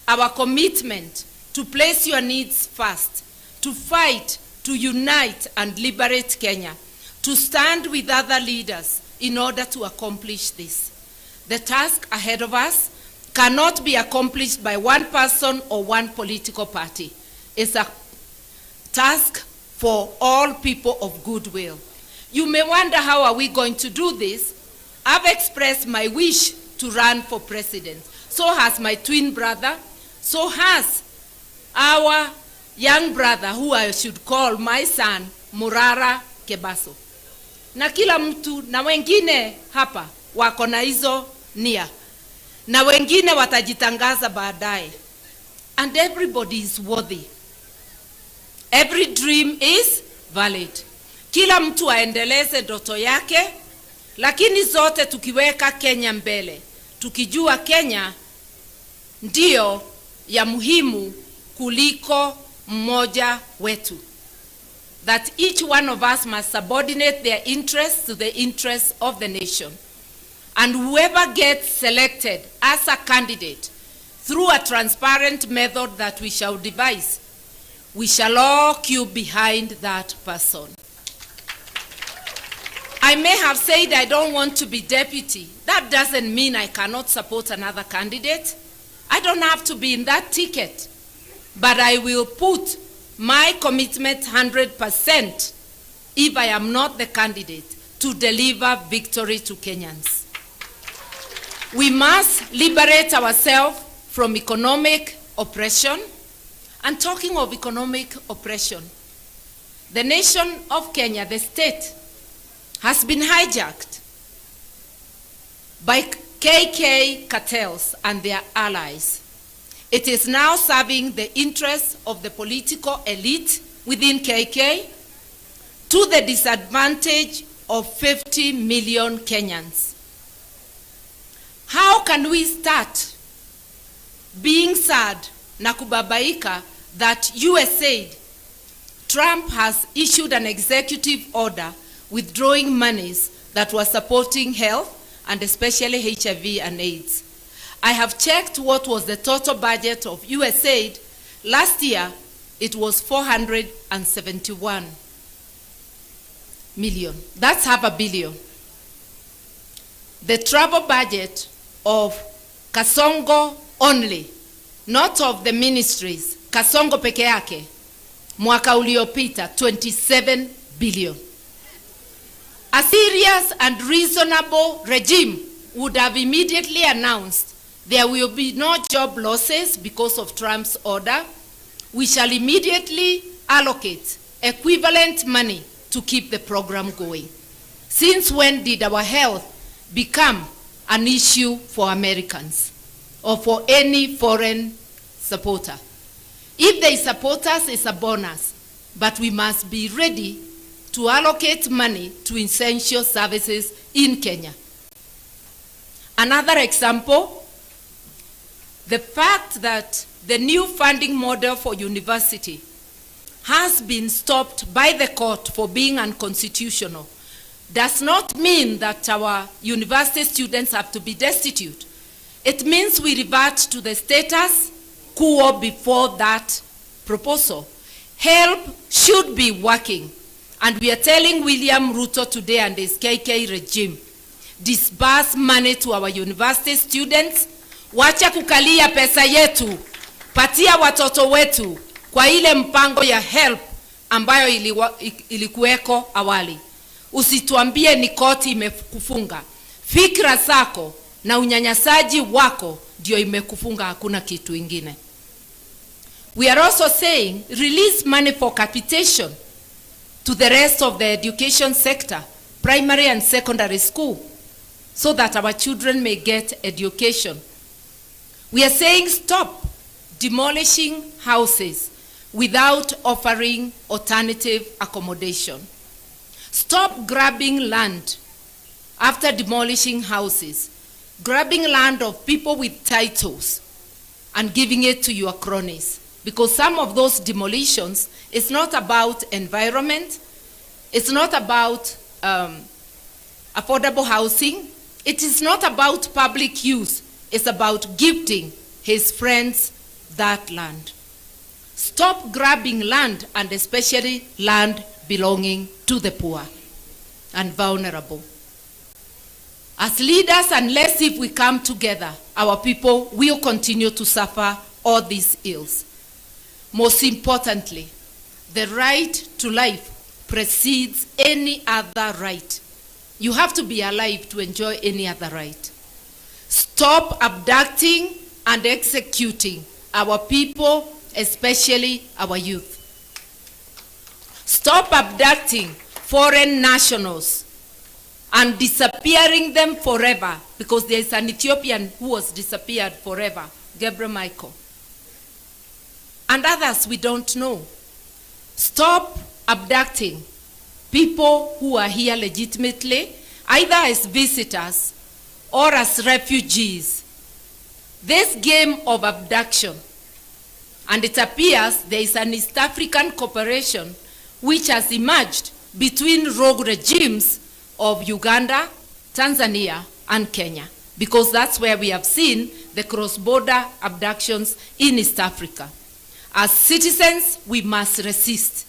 our commitment to place your needs first, to fight, to unite and liberate Kenya, to stand with other leaders in order to accomplish this. The task ahead of us cannot be accomplished by one person or one political party. It's a task for all people of goodwill. You may wonder, how are we going to do this? I've expressed my wish to run for president. So has my twin brother. So has our young brother, who I should call my son, Murara Kebaso. Na kila mtu na wengine hapa wako na hizo nia. Na wengine watajitangaza baadaye. And everybody is worthy. Every dream is valid. Kila mtu aendeleze ndoto yake, lakini zote tukiweka Kenya mbele. Tukijua Kenya ndio ya muhimu kuliko mmoja wetu. That each one of us must subordinate their interests to the interests of the nation. And whoever gets selected as a candidate through a transparent method that we shall devise, we shall all queue behind that person. I may have said I don't want to be deputy. That doesn't mean I cannot support another candidate. I don't have to be in that ticket. But I will put my commitment 100% if I am not the candidate to deliver victory to Kenyans. We must liberate ourselves from economic oppression. And talking of economic oppression, the nation of Kenya, the state, has been hijacked by KK cartels and their allies. It is now serving the interests of the political elite within KK to the disadvantage of 50 million Kenyans. How can we start being sad na kubabaika that USAID, Trump has issued an executive order withdrawing monies that were supporting health and especially HIV and AIDS? I have checked what was the total budget of USAID. Last year, it was 471 million. That's $500 million. The travel budget of Kasongo only, not of the ministries, Kasongo peke yake, mwaka uliopita, 27 billion. A serious and reasonable regime would have immediately announced there will be no job losses because of Trump's order. We shall immediately allocate equivalent money to keep the program going. Since when did our health become an issue for Americans or for any foreign supporter? If they support us, it's a bonus, but we must be ready to allocate money to essential services in Kenya. Another example, the fact that the new funding model for university has been stopped by the court for being unconstitutional does not mean that our university students have to be destitute. It means we revert to the status quo before that proposal. Help should be working. And we are telling William Ruto today and his KK regime, disburse money to our university students, wacha kukalia pesa yetu, patia watoto wetu kwa ile mpango ya help ambayo ilikuweko awali. Usituambie ni koti imekufunga. Fikra zako na unyanyasaji wako ndio imekufunga, hakuna kitu ingine. We are also saying release money for capitation to the rest of the education sector, primary and secondary school, so that our children may get education. We are saying stop demolishing houses without offering alternative accommodation. Stop grabbing land after demolishing houses, grabbing land of people with titles and giving it to your cronies. Because some of those demolitions, it's not about environment, it's not about affordable housing, It is not about public use. It's about gifting his friends that land. Stop grabbing land, and especially land belonging to the poor and vulnerable. As leaders, unless if we come together, our people will continue to suffer all these ills. Most importantly, the right to life precedes any other right. You have to be alive to enjoy any other right. Stop abducting and executing our people, especially our youth. Stop abducting foreign nationals and disappearing them forever, because there is an Ethiopian who was disappeared forever, Gabriel Michael. And others we don't know. Stop abducting people who are here legitimately, either as visitors or as refugees. This game of abduction, and it appears there is an East African cooperation which has emerged between rogue regimes of Uganda, Tanzania, and Kenya, because that's where we have seen the cross-border abductions in East Africa. As citizens, we must resist.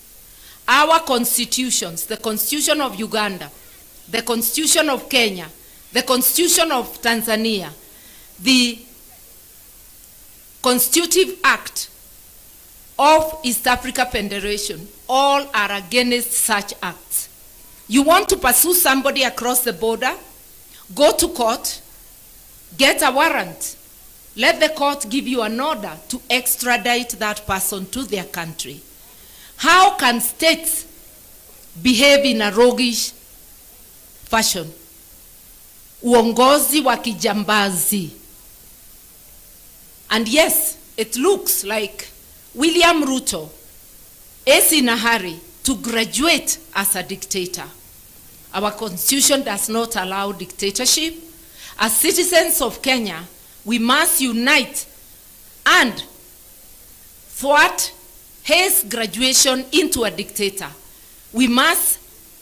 Our constitutions, the Constitution of Uganda, the Constitution of Kenya, the Constitution of Tanzania, the Constitutive Act of East Africa Federation, all are against such acts. You want to pursue somebody across the border, go to court, get a warrant, let the court give you an order to extradite that person to their country. How can states behave in a roguish fashion? Uongozi wa kijambazi. And yes, it looks like William Ruto is in a hurry to graduate as a dictator. Our constitution does not allow dictatorship. As citizens of Kenya, we must unite and thwart his graduation into a dictator. We must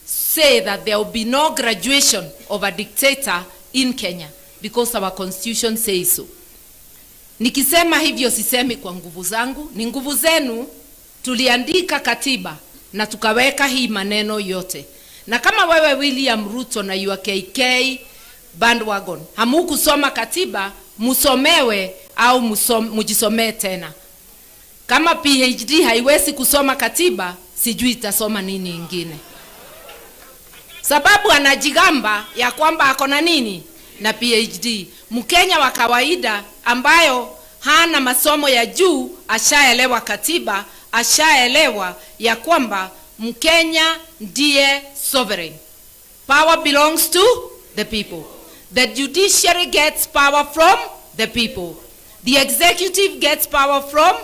say that there will be no graduation of a dictator in Kenya, because our constitution says so. Nikisema hivyo sisemi kwa nguvu zangu, ni nguvu zenu. Tuliandika katiba na tukaweka hii maneno yote. Na kama wewe William Ruto na your KK bandwagon hamukusoma katiba, musomewe au mujisomee tena. Kama PhD haiwezi kusoma katiba, sijui itasoma nini ingine. Sababu anajigamba ya kwamba akona nini na PhD. Mkenya wa kawaida ambayo hana masomo ya juu ashaelewa katiba, ashaelewa ya kwamba Mkenya ndiye sovereign. Power belongs to the people. The judiciary gets power from the people. The executive gets power from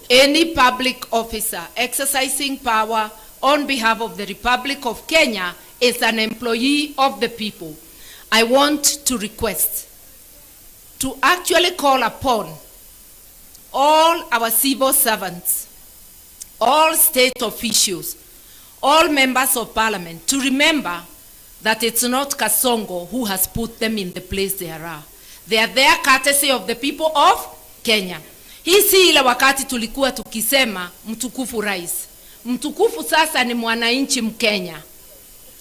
any public officer exercising power on behalf of the Republic of Kenya is an employee of the people. I want to request to actually call upon all our civil servants, all state officials, all members of parliament to remember that it's not Kasongo who has put them in the place they are. They are there courtesy of the people of Kenya. Hii si ile wakati tulikuwa tukisema mtukufu rais. Mtukufu sasa ni mwananchi Mkenya.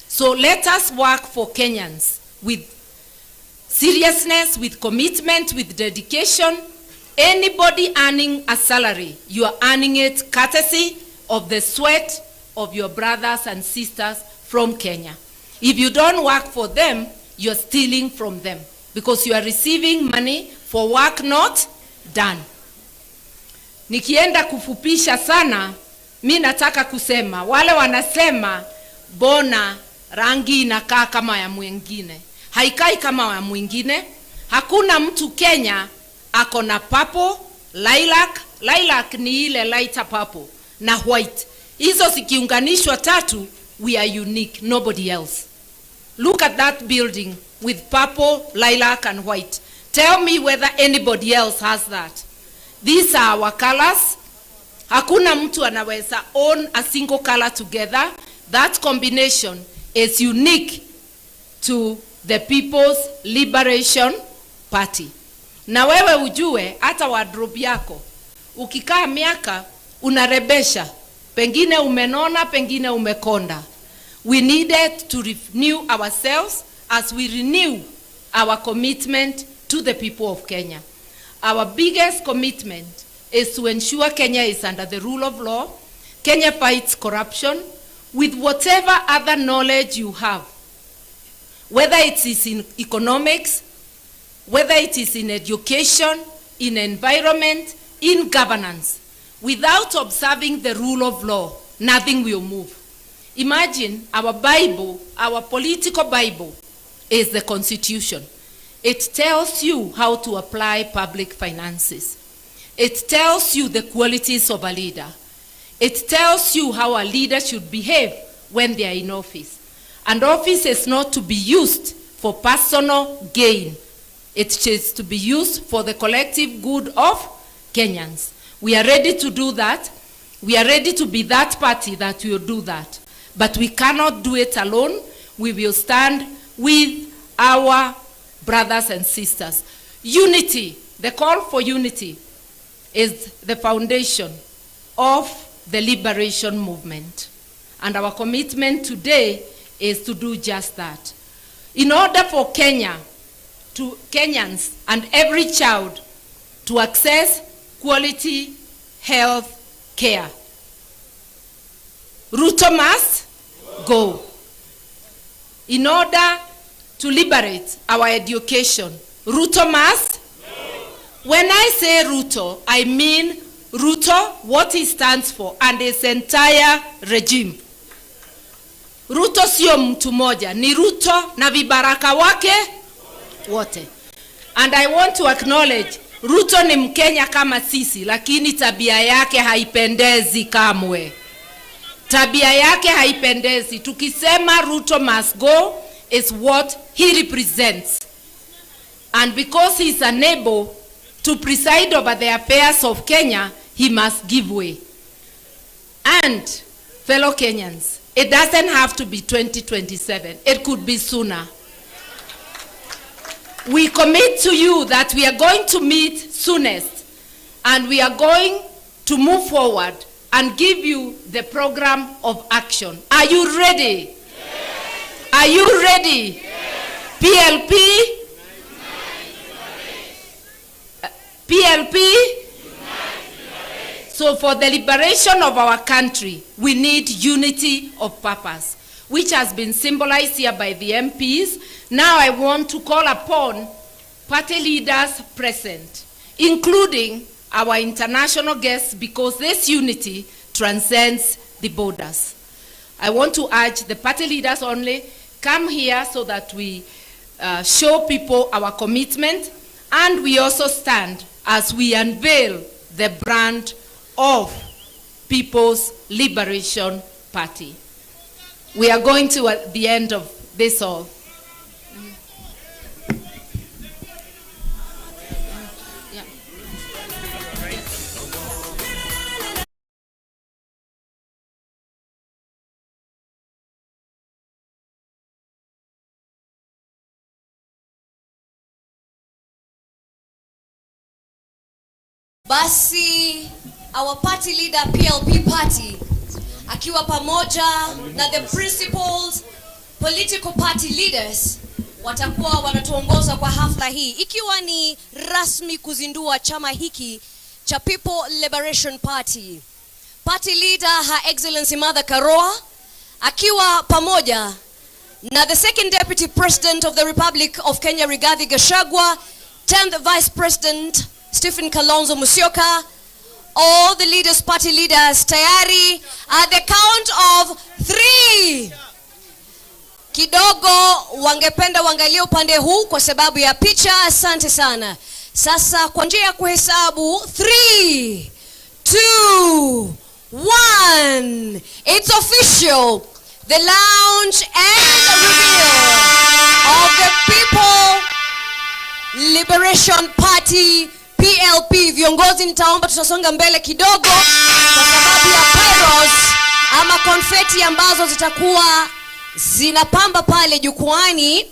So let us work for Kenyans with seriousness, with commitment, with dedication. Anybody earning a salary, you are earning it courtesy of the sweat of your brothers and sisters from Kenya. If you don't work for them, you are stealing from them, because you are receiving money for work not done. Nikienda kufupisha sana, mi nataka kusema, wale wanasema bona rangi inakaa kama ya mwingine. Haikai kama ya mwingine. Hakuna mtu Kenya ako na purple, lilac. Lilac ni ile lighter purple na white. Hizo zikiunganishwa tatu, we are unique, nobody else. Look at that building with purple, lilac and white. Tell me whether anybody else has that. These are our colors. Hakuna mtu anaweza own a single color together. That combination is unique to the People's Liberation Party. Na wewe ujue hata wardrobe yako ukikaa miaka unarebesha, pengine umenona, pengine umekonda. We needed to renew ourselves as we renew our commitment to the people of Kenya. Our biggest commitment is to ensure Kenya is under the rule of law. Kenya fights corruption with whatever other knowledge you have, whether it is in economics, whether it is in education, in environment, in governance. Without observing the rule of law, nothing will move. Imagine our Bible, our political Bible, is the Constitution. It tells you how to apply public finances. It tells you the qualities of a leader. It tells you how a leader should behave when they are in office. And office is not to be used for personal gain. It is to be used for the collective good of Kenyans. We are ready to do that. We are ready to be that party that will do that. But we cannot do it alone. We will stand with our brothers and sisters. Unity, the call for unity, is the foundation of the liberation movement. And our commitment today is to do just that. In order for Kenyans and every child to access quality health care, Ruto must go. In order to liberate our education, Ruto must go. When I say Ruto, I mean Ruto, what he stands for, and his entire regime. Ruto sio mtu moja, ni Ruto na vibaraka wake wote. And I want to acknowledge, Ruto ni Mkenya kama sisi, lakini tabia yake haipendezi kamwe. Tabia yake haipendezi. Tukisema Ruto must go is what he represents. And because he is unable to preside over the affairs of Kenya, he must give way. And fellow Kenyans, it doesn't have to be 2027. It could be sooner. We commit to you that we are going to meet soonest, and we are going to move forward and give you the program of action. Are you ready? Yes. Are you ready? Yes. PLP? PLP? So for the liberation of our country, we need unity of purpose, which has been symbolized here by the MPs. Now I want to call upon party leaders present, including our international guests, because this unity transcends the borders. I want to urge the party leaders only, come here so that we show people our commitment, and we also stand as we unveil the brand of People's Liberation Party. We are going to at the end of this all. Basi our party leader PLP party akiwa pamoja na the principals political party leaders watakuwa wanatuongoza kwa hafla hii, ikiwa ni rasmi kuzindua chama hiki cha People Liberation Party. Party leader Her Excellency Martha Karua akiwa pamoja na the second deputy president of the Republic of Kenya Rigathi Gachagua, 10th vice president Stephen Kalonzo Musyoka, all the leaders, party leaders, tayari at the count of 3. Kidogo wangependa wangalie upande huu kwa sababu ya picha. Asante sana. Sasa kwa njia ya kuhesabu 3, 2, 1. It's official. The launch and the reveal of the People Liberation Party PLP. Viongozi nitaomba tutasonga mbele kidogo kwa sababu ya pyros ama konfeti ambazo zitakuwa zinapamba pale jukwani,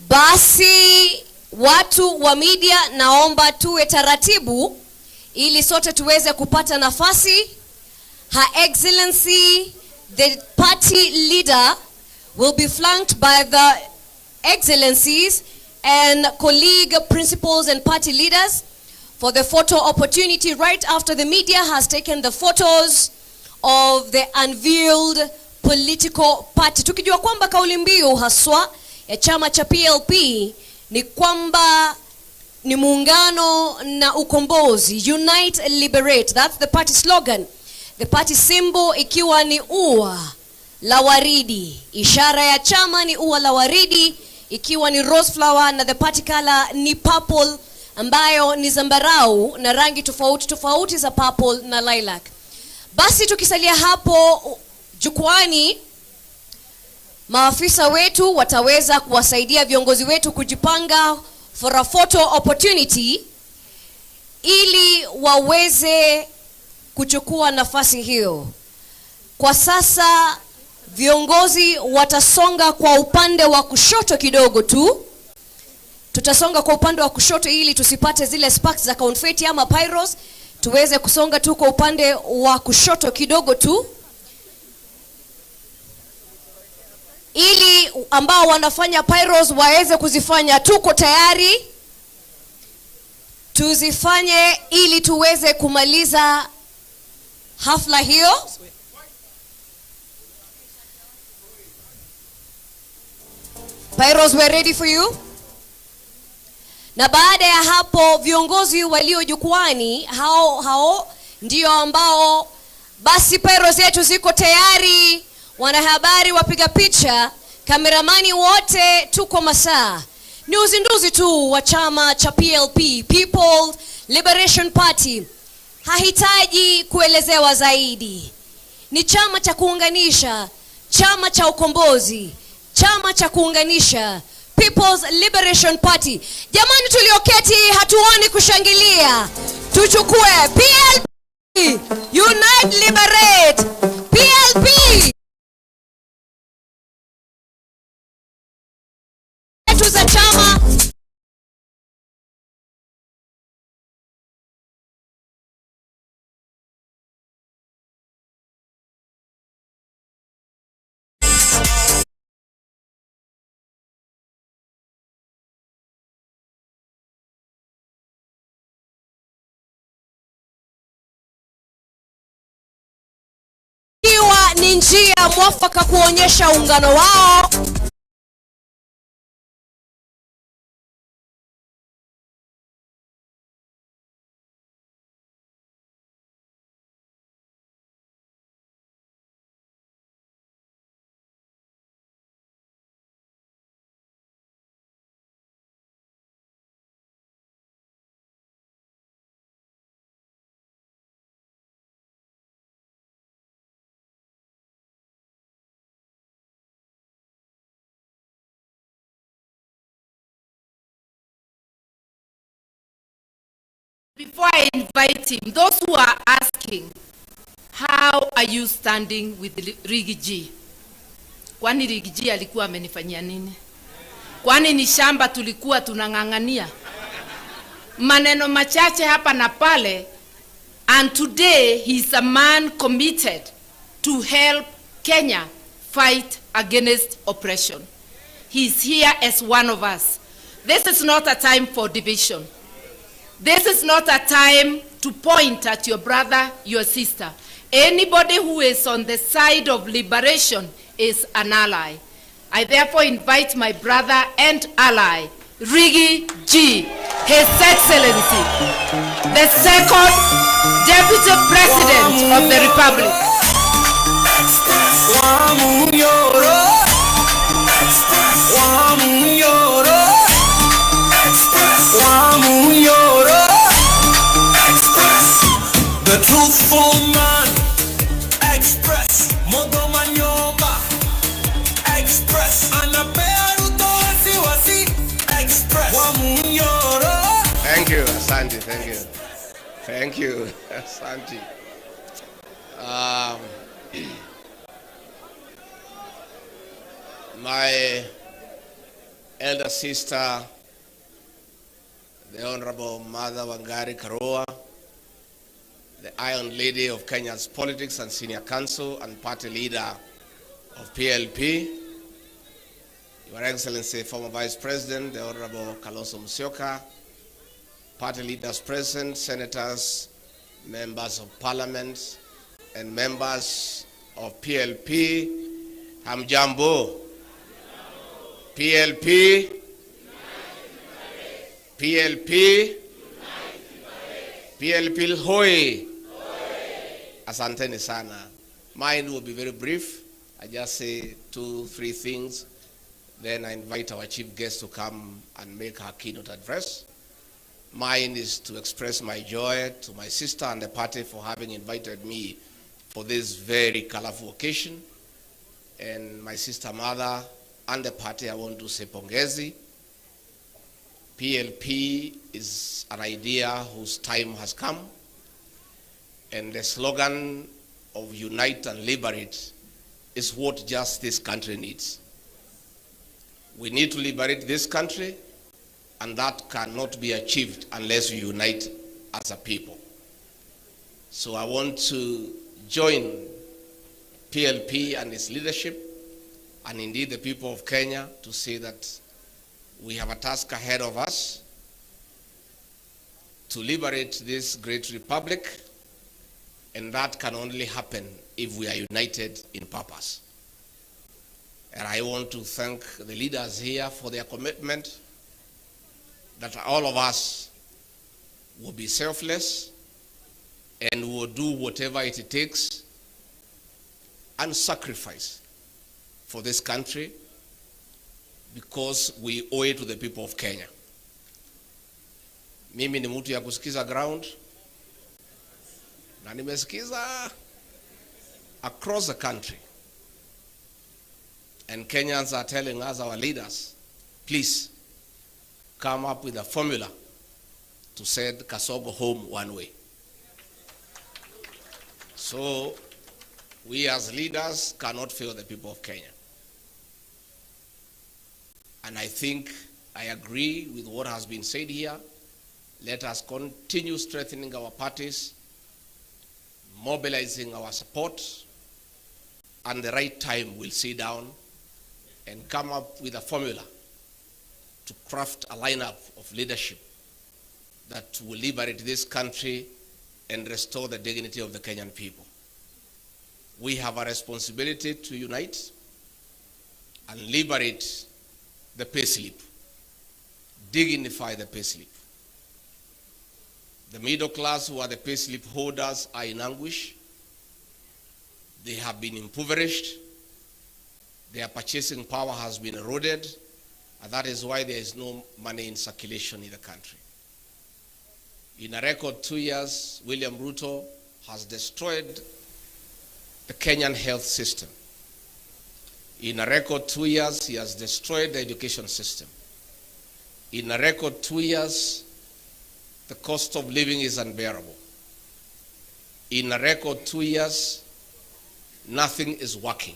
basi watu wa media naomba tuwe taratibu ili sote tuweze kupata nafasi. Her Excellency the party leader will be flanked by the excellencies and colleague principals and party leaders for the photo opportunity right after the media has taken the photos of the unveiled political party. Tukijua kwamba kauli mbiu haswa ya chama cha PLP ni kwamba ni muungano na ukombozi, unite liberate. That's the party slogan. The party symbol ikiwa ni ua la waridi. Ishara ya chama ni ua la waridi ikiwa ni rose flower, na the party color ni purple ambayo ni zambarau na rangi tofauti tofauti za purple na lilac. Basi tukisalia hapo jukwani, maafisa wetu wataweza kuwasaidia viongozi wetu kujipanga for a photo opportunity ili waweze kuchukua nafasi hiyo. Kwa sasa viongozi watasonga kwa upande wa kushoto kidogo tu. Tutasonga kwa upande wa kushoto ili tusipate zile sparks za confetti ama pyros. Tuweze kusonga tu kwa upande wa kushoto kidogo tu, ili ambao wanafanya pyros waweze kuzifanya. Tuko tayari, tuzifanye ili tuweze kumaliza hafla hiyo. Pyros, we're ready for you. Na baada ya hapo viongozi walio jukwani hao ndio ambao basi pyros zetu ziko tayari. Wanahabari, wapiga picha, kameramani, wote tuko masaa. Ni uzinduzi tu wa chama cha PLP, People's Liberation Party. Hahitaji kuelezewa zaidi. Ni chama cha kuunganisha, chama cha ukombozi, chama cha kuunganisha, People's Liberation Party. Jamani, tulioketi hatuoni kushangilia. Tuchukue PLP, Unite Liberate, PLP. Za chama ikiwa ni njia mwafaka kuonyesha ungano wao. Before I invite him, those who are asking, how are you standing with Rigathi? Kwani Rigathi alikuwa amenifanyia nini? Kwani ni shamba tulikuwa tunang'ang'ania? Maneno machache hapa na pale, and today he's a man committed to help Kenya fight against oppression. He's here as one of us. This is not a time for division. This is not a time to point at your brother, your sister. Anybody who is on the side of liberation is an ally. I therefore invite my brother and ally, Rigathi, His Excellency, the second Deputy President of the Republic. The truthful man, express, modomanyoba, express, anapea ruto wasi, express, wamunyoro. Thank you, Asante, thank you. Thank you, Asante. my elder sister, the Honorable Mother Wangari Karua, the Iron Lady of Kenya's politics and senior counsel and party leader of PLP, Your Excellency, former Vice President, the Honorable Kalonzo Musyoka, party leaders present, senators, members of parliament, and members of PLP, Hamjambo, PLP, PLP, PLP Hoi. Asanteni sana. Mine will be very brief. I just say 2-3 things. Then I invite our chief guest to come and make her keynote address. Mine is to express my joy to my sister and the party for having invited me for this very colorful occasion. And my sister mother and the party, I want to say pongezi. PLP is an idea whose time has come. And the slogan of unite and liberate is what just this country needs. We need to liberate this country, and that cannot be achieved unless we unite as a people. So I want to join PLP and its leadership, and indeed the people of Kenya, to say that we have a task ahead of us to liberate this great republic, and that can only happen if we are united in purpose. And I want to thank the leaders here for their commitment that all of us will be selfless and will do whatever it takes and sacrifice for this country, because we owe it to the people of Kenya. Mimi ni mtu ya kusikiza ground, na nimesikiza across the country. And Kenyans are telling us, our leaders, please come up with a formula to send Kasogo home one way. So we as leaders cannot fail the people of Kenya. And I think I agree with what has been said here. Let us continue strengthening our parties, mobilizing our support, and the right time we'll sit down and come up with a formula to craft a lineup of leadership that will liberate this country and restore the dignity of the Kenyan people. We have a responsibility to unite and liberate the payslip, dignify the payslip. The middle class, who are the payslip holders, are in anguish. They have been impoverished. Their purchasing power has been eroded, and that is why there is no money in circulation in the country. In a record 2 years, William Ruto has destroyed the Kenyan health system. In a record 2 years, he has destroyed the education system. In a record 2 years, the cost of living is unbearable. In a record 2 years, nothing is working.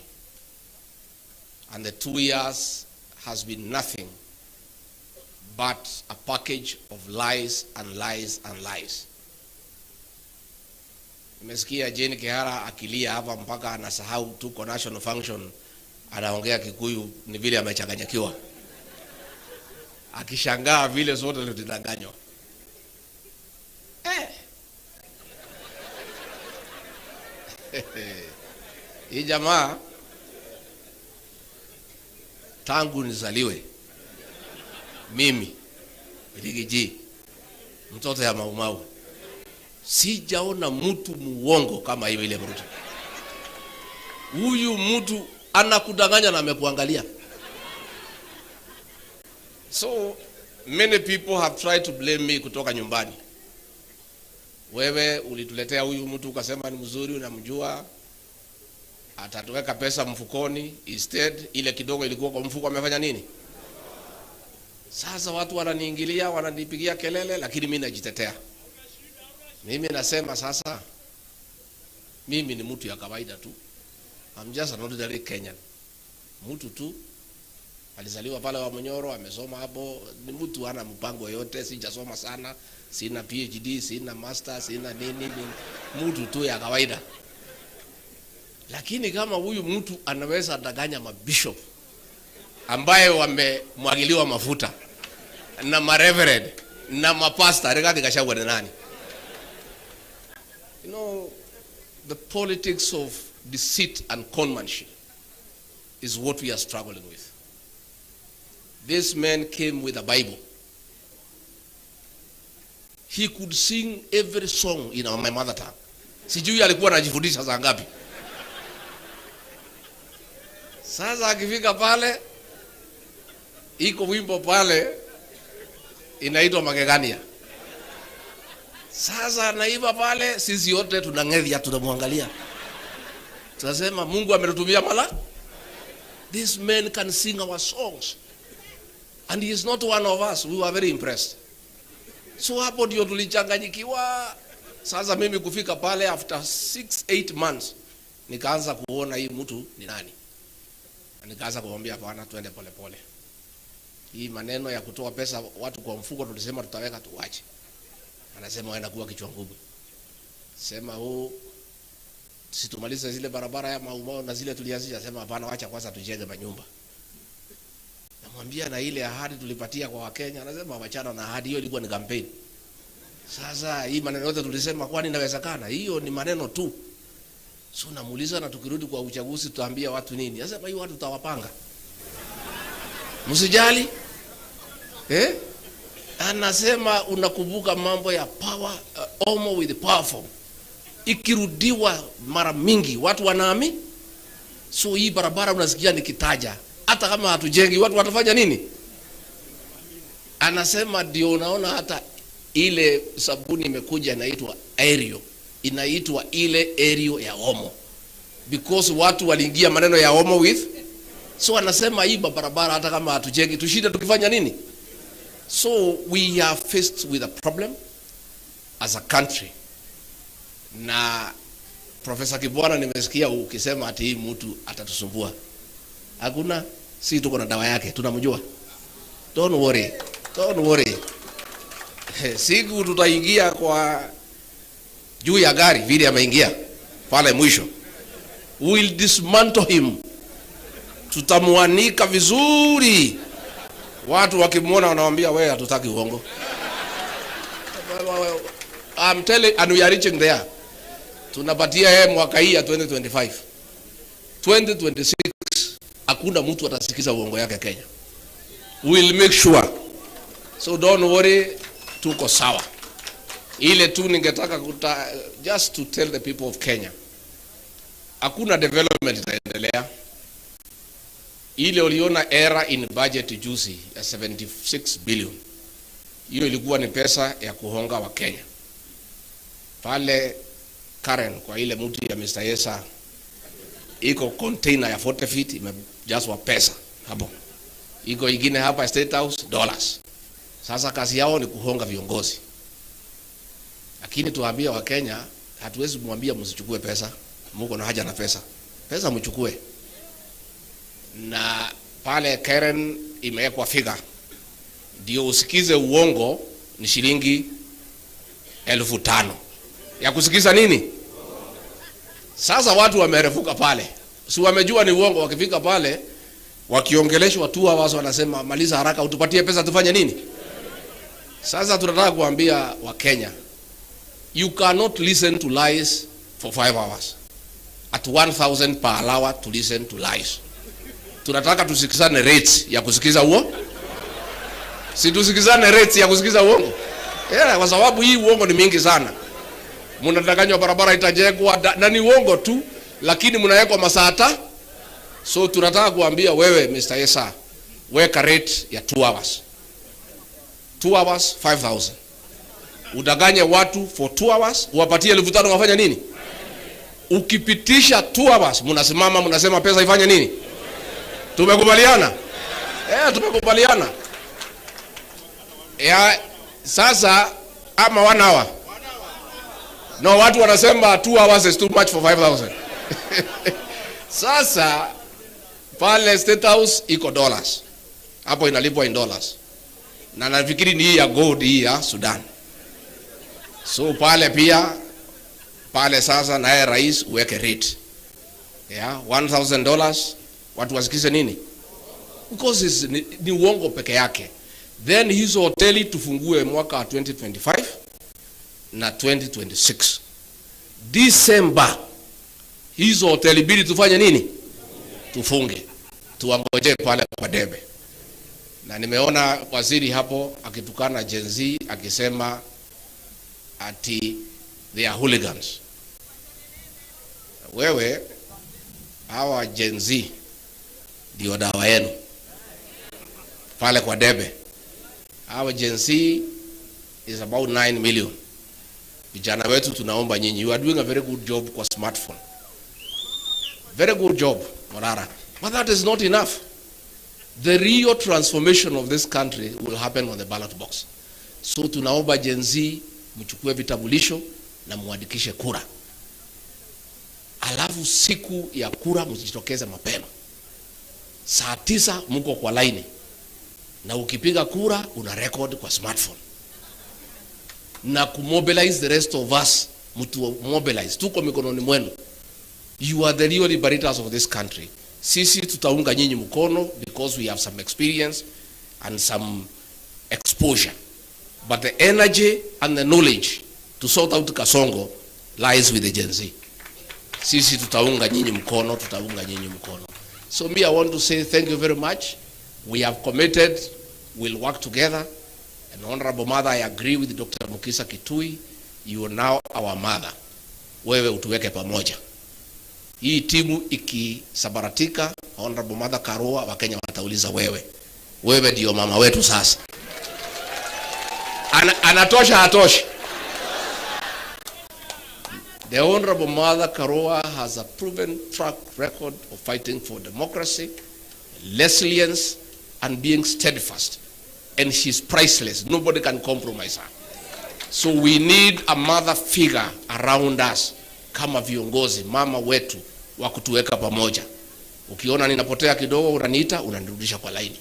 And the 2 years has been nothing but a package of lies and lies and lies. Nimesikia Jane Kihara akilia hapa mpaka anasahau tuko national function, anaongea Kikuyu ni vile amechanganyikiwa, akishangaa vile zote zilidanganywa. Hii jamaa tangu nizaliwe mimi Rigiji, mtoto ya Maumau, sijaona mtu muongo kama hiyo ile Ruto. Huyu mtu anakudanganya na amekuangalia. So many people have tried to blame me kutoka nyumbani. Wewe ulituletea huyu mtu ukasema ni mzuri, unamjua, atatuweka pesa mfukoni. Instead ile kidogo ilikuwa kwa mfuko, amefanya nini? Sasa watu wananiingilia, wananipigia kelele, lakini mimi najitetea. Mimi nasema sasa, mimi ni mtu ya kawaida tu. I'm just an ordinary Kenyan. Mtu tu Alizaliwa pale wa Munyoro, amesoma hapo. Ni mtu ana mpango yote, sijasoma sana, sina PhD, sina master, sina nini, mtu tu ya kawaida. Lakini kama huyu mtu anaweza danganya mabishop ambaye wamemwagiliwa mafuta na mareverend na mapasta, Rigathi Gachagua ni nani? You know, the politics of deceit and conmanship is what we are struggling with. This man came with a Bible. He could sing every song in my mother tongue. Sijui alikuwa anajifundisha saa ngapi. Sasa akifika pale, iko wimbo pale inaitwa Magegania. Sasa naiba pale, sisi yote tunang'edhia, tunamwangalia. Tunasema Mungu ametutumia mala. This man can sing our songs. And he is not one of us. We were very impressed. So hapo ndio tulichanganyikiwa. Sasa mimi kufika pale after 6-8 months nikaanza kuona hii mtu ni nani. Nikaanza kumwambia bwana, twende pole pole. Hii maneno ya kutoa pesa watu kwa mfuko tulisema tutaweka tuache. Anasema waenda kuwa kichwa ngumu. Sema situmalize zile barabara ya Maumau na zile tulianzisha, sema hapana, acha kwanza tujenge manyumba. Namwambia na ile ahadi tulipatia kwa Wakenya, anasema wachana na ahadi hiyo, ilikuwa ni campaign. Sasa hii maneno yote tulisema kwani inawezekana? Hiyo ni maneno tu. So namuuliza, na tukirudi kwa uchaguzi tutaambia watu nini? Anasema hiyo watu tutawapanga. Msijali. Anasema unakumbuka mambo ya power, Omo with the powerful. Ikirudiwa mara mingi watu wanaamini. So hii barabara unasikia nikitaja, hata kama hatujengi watu watafanya nini? Anasema ndio unaona hata ile sabuni imekuja inaitwa Aerial. Inaitwa ile Aerial ya Omo. Because watu waliingia maneno ya Omo with. So anasema hii barabara hata kama hatujengi tushinde tukifanya nini? So we are faced with a problem as a country. Na Professor Kibwana nimesikia ukisema ati hii mtu atatusumbua. Hakuna, si tuko na dawa yake, tunamjua. Don't worry. Don't worry. Siku tutaingia kwa juu ya gari vile ameingia pale mwisho. We will dismantle him. Tutamuanika vizuri. Watu wakimuona wanawaambia wewe hatutaki uongo. I'm telling, and we are reaching there. Tunapatia yeye mwaka hii ya 2025. 2026 hakuna mtu atasikiza uongo yake Kenya. We'll make sure. So don't worry, tuko sawa. Ile tu ningetaka just to tell the people of Kenya. Hakuna development itaendelea. Ile uliona era in budget juzi ya 76 billion. Hiyo ilikuwa ni pesa ya kuhonga wa Kenya. Pale Karen kwa ile mtu ya Mr. Yesa iko container ya 40 feet imejazwa pesa hapo. Iko ingine hapa State House dollars. Sasa kazi yao ni kuhonga viongozi. Lakini tuambia wa Kenya hatuwezi kumwambia msichukue pesa. Mungu na haja na pesa. Pesa mchukue. Na pale Karen imewekwa figure. Ndio usikize uongo ni shilingi 5,000. Ya kusikiza nini? Sasa watu wamerefuka pale. Si wamejua ni uongo, wakifika pale wakiongeleshwa tu hawazo wanasema maliza haraka utupatie pesa tufanye nini? Sasa tunataka kuambia wa Kenya, you cannot listen to lies for 5 hours. At 1,000 per hour to listen to lies. Tunataka tusikizane rates ya kusikiza uongo. Si tusikizane rates ya kusikiza uongo. Kwa sababu hii uongo ni mingi sana. Mnadanganywa barabara itajengwa na ni uongo tu, lakini mnawekwa masaa. So tunataka kuambia wewe Mr. Yesa, weka rate ya 2 hours. 2 hours 5,000. Udanganye watu for 2 hours, uwapatie 5,000 wafanya nini? Ukipitisha 2 hours, mnasimama mnasema pesa ifanye nini? Tumekubaliana? Tumekubaliana. Sasa ama 1 hour. No, watu wanasema 2 hours is too much for 5,000. Sasa pale State House iko dollars. hapo inalipwa in dollars, na nafikiri ni hii ya gold hii ya Sudan. So pale pia pale sasa naye rais uweke rate $1,000. Watu wasikize nini? Because ni uongo peke yake. Then hizo hoteli tufungue mwaka wa 2025 na 2026 December. Hizo hoteli bili tufanye nini? Tufunge, tuangoje pale kwa debe. Na nimeona waziri hapo akitukana Gen Z akisema ati they are hooligans. Wewe hawa Gen Z ndio dawa yenu pale kwa debe. Hawa Gen Z is about 9 million. Vijana wetu tunaomba nyinyi, you are doing a very good job kwa smartphone. Very good job, Morara. But that is not enough. The real transformation of this country will happen on the ballot box. So tunaomba Gen Z mchukue vitambulisho na muandikishe kura. Alafu siku ya kura mjitokeze mapema. Saa 9 mko kwa line. Na ukipiga kura una record kwa smartphone. Na kumobilize the rest of us, mtu mobilize. Tuko mikononi mwenu. You are the real liberators of this country. Sisi tutaunga nyinyi mkono because we have some experience and some exposure. But the energy and the knowledge to sort out Kasongo lies with the Gen Z. Sisi tutaunga nyinyi mkono, tutaunga nyinyi mkono. So me, I want to say thank you very much. We have committed, we'll work together. And Honorable Mother, I agree with Dr. Mukisa Kitui. You are now our mother. Wewe utuweke pamoja. Hii timu ikisabaratika, Honorable Mother Karua, Wakenya watauliza wewe. Wewe ndio mama wetu sasa. Anatosha hatoshi. The Honorable Mother Karua has a proven track record of fighting for democracy, resilience, and being steadfast. And she's priceless. Nobody can compromise her. So we need a mother figure around us. Kama viongozi, mama wetu wa kutuweka pamoja. Ukiona ninapotea kidogo unaniita, unanirudisha kwa laini.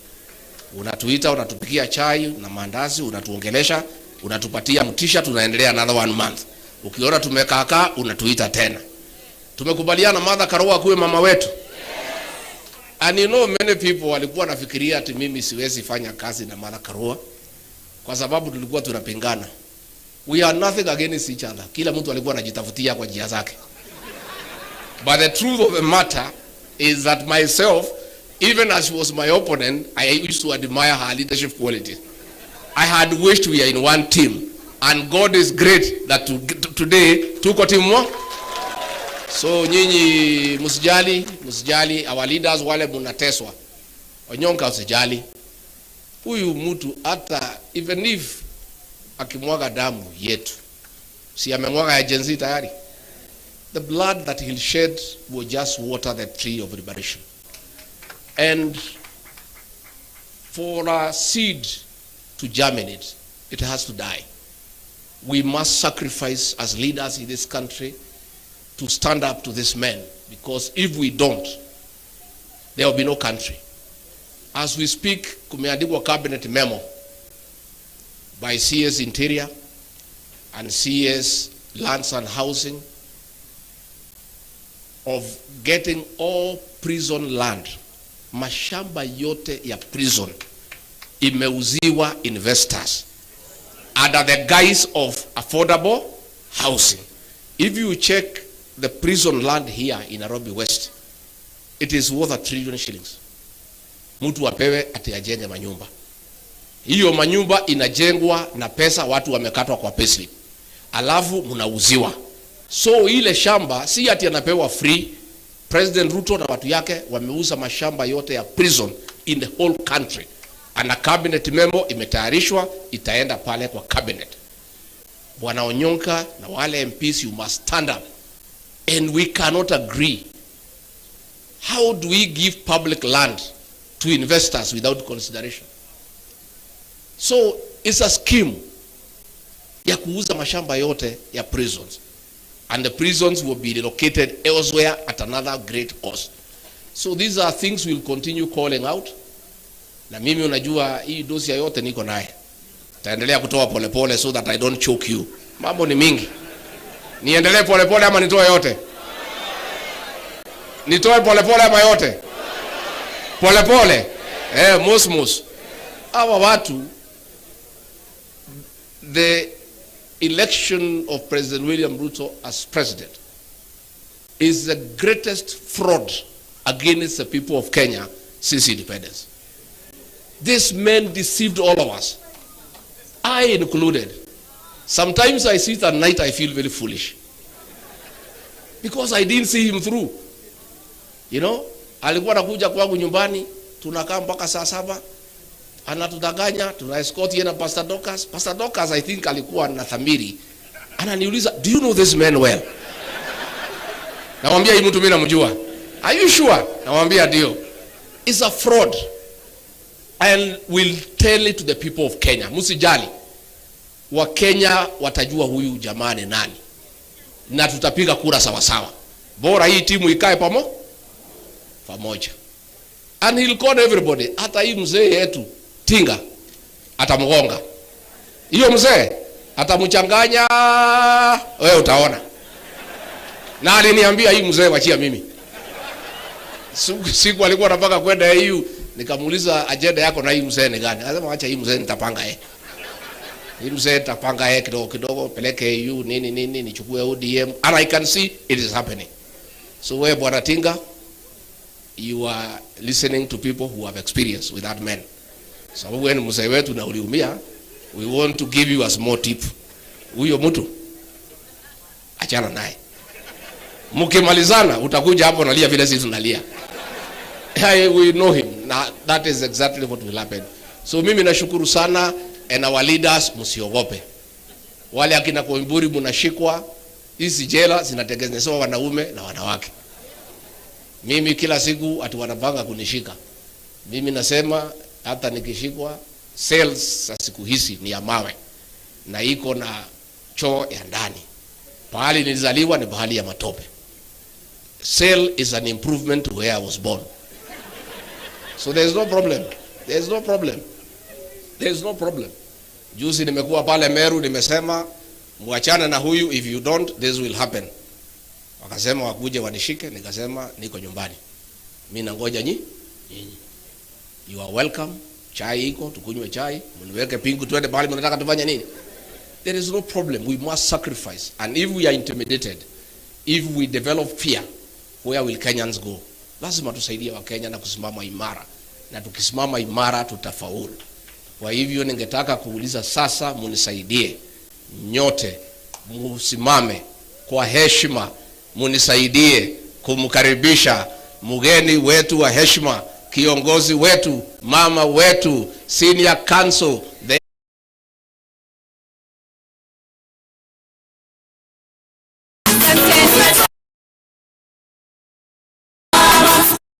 Unatuita, unatupikia chai na maandazi, unatuongelesha, unatupatia mtisha, tunaendelea another 1 month. Ukiona tumekaakaa, unatuita tena. Tumekubaliana Mother Karua kuwe mama wetu. And you know many people walikuwa nafikiria ati mimi siwezi fanya kazi na Mother Karua kwa sababu tulikuwa tunapingana. We are nothing against each other. Kila mtu alikuwa anajitafutia kwa njia zake. But the truth of the matter is that myself, even as she was my opponent, I used to admire her leadership qualities. I had wished we are in one team. And God is great that today tuko team moja. So nyinyi msijali our leaders wale mnateswa. Onyonka usijali. Huyu mtu hata even if akimwaga damu yetu, si amemwaga ya Gen Z tayari. The blood that he'll shed will just water the tree of liberation. And for a seed to germinate, it has to die. We must sacrifice as leaders in this country to stand up to this man, because if we don't, there will be no country. As we speak, kumeandikwa cabinet memo by CS Interior and CS Lands and Housing of getting all prison land. Mashamba yote ya prison imeuziwa investors under the guise of affordable housing. If you check the prison land here in Nairobi West, it is worth $1 trillion. Mtu apewe ati ajenge manyumba. Hiyo manyumba inajengwa na pesa watu wamekatwa kwa payslip. Alafu mnauziwa. So ile shamba si ati anapewa free. President Ruto na watu yake wameuza mashamba yote ya prison in the whole country. And a cabinet memo imetayarishwa, itaenda pale kwa cabinet. Bwana Onyonka na wale MPs, you must stand up. And we cannot agree. How do we give public land to investors without consideration? So it's a scheme ya kuuza mashamba yote ya prisons. And the prisons will be relocated elsewhere at another great cost. So these are things we'll continue calling out. Na mimi unajua hii dosia yote niko naye. Taendelea kutoa polepole so that I don't choke you. Mambo ni mingi. Niendelee polepole ama nitoe yote? Nitoe polepole ama yote? Polepole. Mus. Hawa watu, the election of President William Ruto as president is the greatest fraud against the people of Kenya since independence. These men deceived all of us, I included. Sometimes I sit at night, I feel very foolish because I didn't see him through. You know, alikuwa anakuja kwangu nyumbani, tunakaa mpaka saa 7, anatudanganya, tuna escort yeye na Pastor Dorcas. Pastor Dorcas I think alikuwa na dhamiri. Ananiuliza, "Do you know this man well?" Namwambia, "Hii mtu mimi namjua." "Are you sure?" Namwambia, "Ndio." It's a fraud. And we'll tell it to the people of Kenya. Msijali. Wa Kenya watajua huyu jamaa ni nani. Na tutapiga kura sawa sawa. Bora hii timu ikae pamoja. And he'll call everybody. Hata hii mzee yetu Tinga atamgonga. Hiyo mzee atamchanganya, wewe utaona. Na aliniambia hii mzee wachia mimi. Siku alikuwa anataka kwenda EU, nikamuuliza agenda yako na hii mzee ni gani? Anasema acha hii mzee nitapanga yeye. Hii mzee nitapanga yeye kidogo peleke EU nini nichukue ODM, and I can see it is happening. So wewe bwana Tinga, you are listening to people who have experience with that man. Sababu wewe ni mzee wetu na uliumia, we want to give you a small tip. Huyo mtu achana naye. Mkimalizana utakuja hapo nalia vile sisi tunalia. We know him. Now, that is exactly what will happen. So mimi nashukuru sana, and our leaders msiogope. Wale akina Koimburi mnashikwa, hizi jela zinatengenezewa wanaume na wanawake. Mimi kila siku ati wanapanga kunishika. Mimi nasema hata nikishikwa, cells siku hizi ni ya mawe na iko na choo ya ndani. Pahali nilizaliwa ni pahali ya matope. Cell is an improvement to where I was born. So there is no problem. There is no problem. There is no problem. Juzi nimekuwa pale Meru, nimesema muachane na huyu, if you don't this will happen. Wakasema wakuje wanishike, nikasema niko nyumbani. Mimi nangoja nyinyi. You are welcome. Chai iko, tukunywe chai, mniweke pingu twende pale mnataka tufanye nini? There is no problem. We must sacrifice. And if we are intimidated, if we develop fear, where will Kenyans go? Lazima tusaidie wa Kenya na kusimama imara. Na tukisimama imara tutafaulu. Kwa hivyo ningetaka kuuliza sasa, munisaidie nyote, musimame kwa heshima, munisaidie kumkaribisha mgeni wetu wa heshima, kiongozi wetu, mama wetu, senior council, the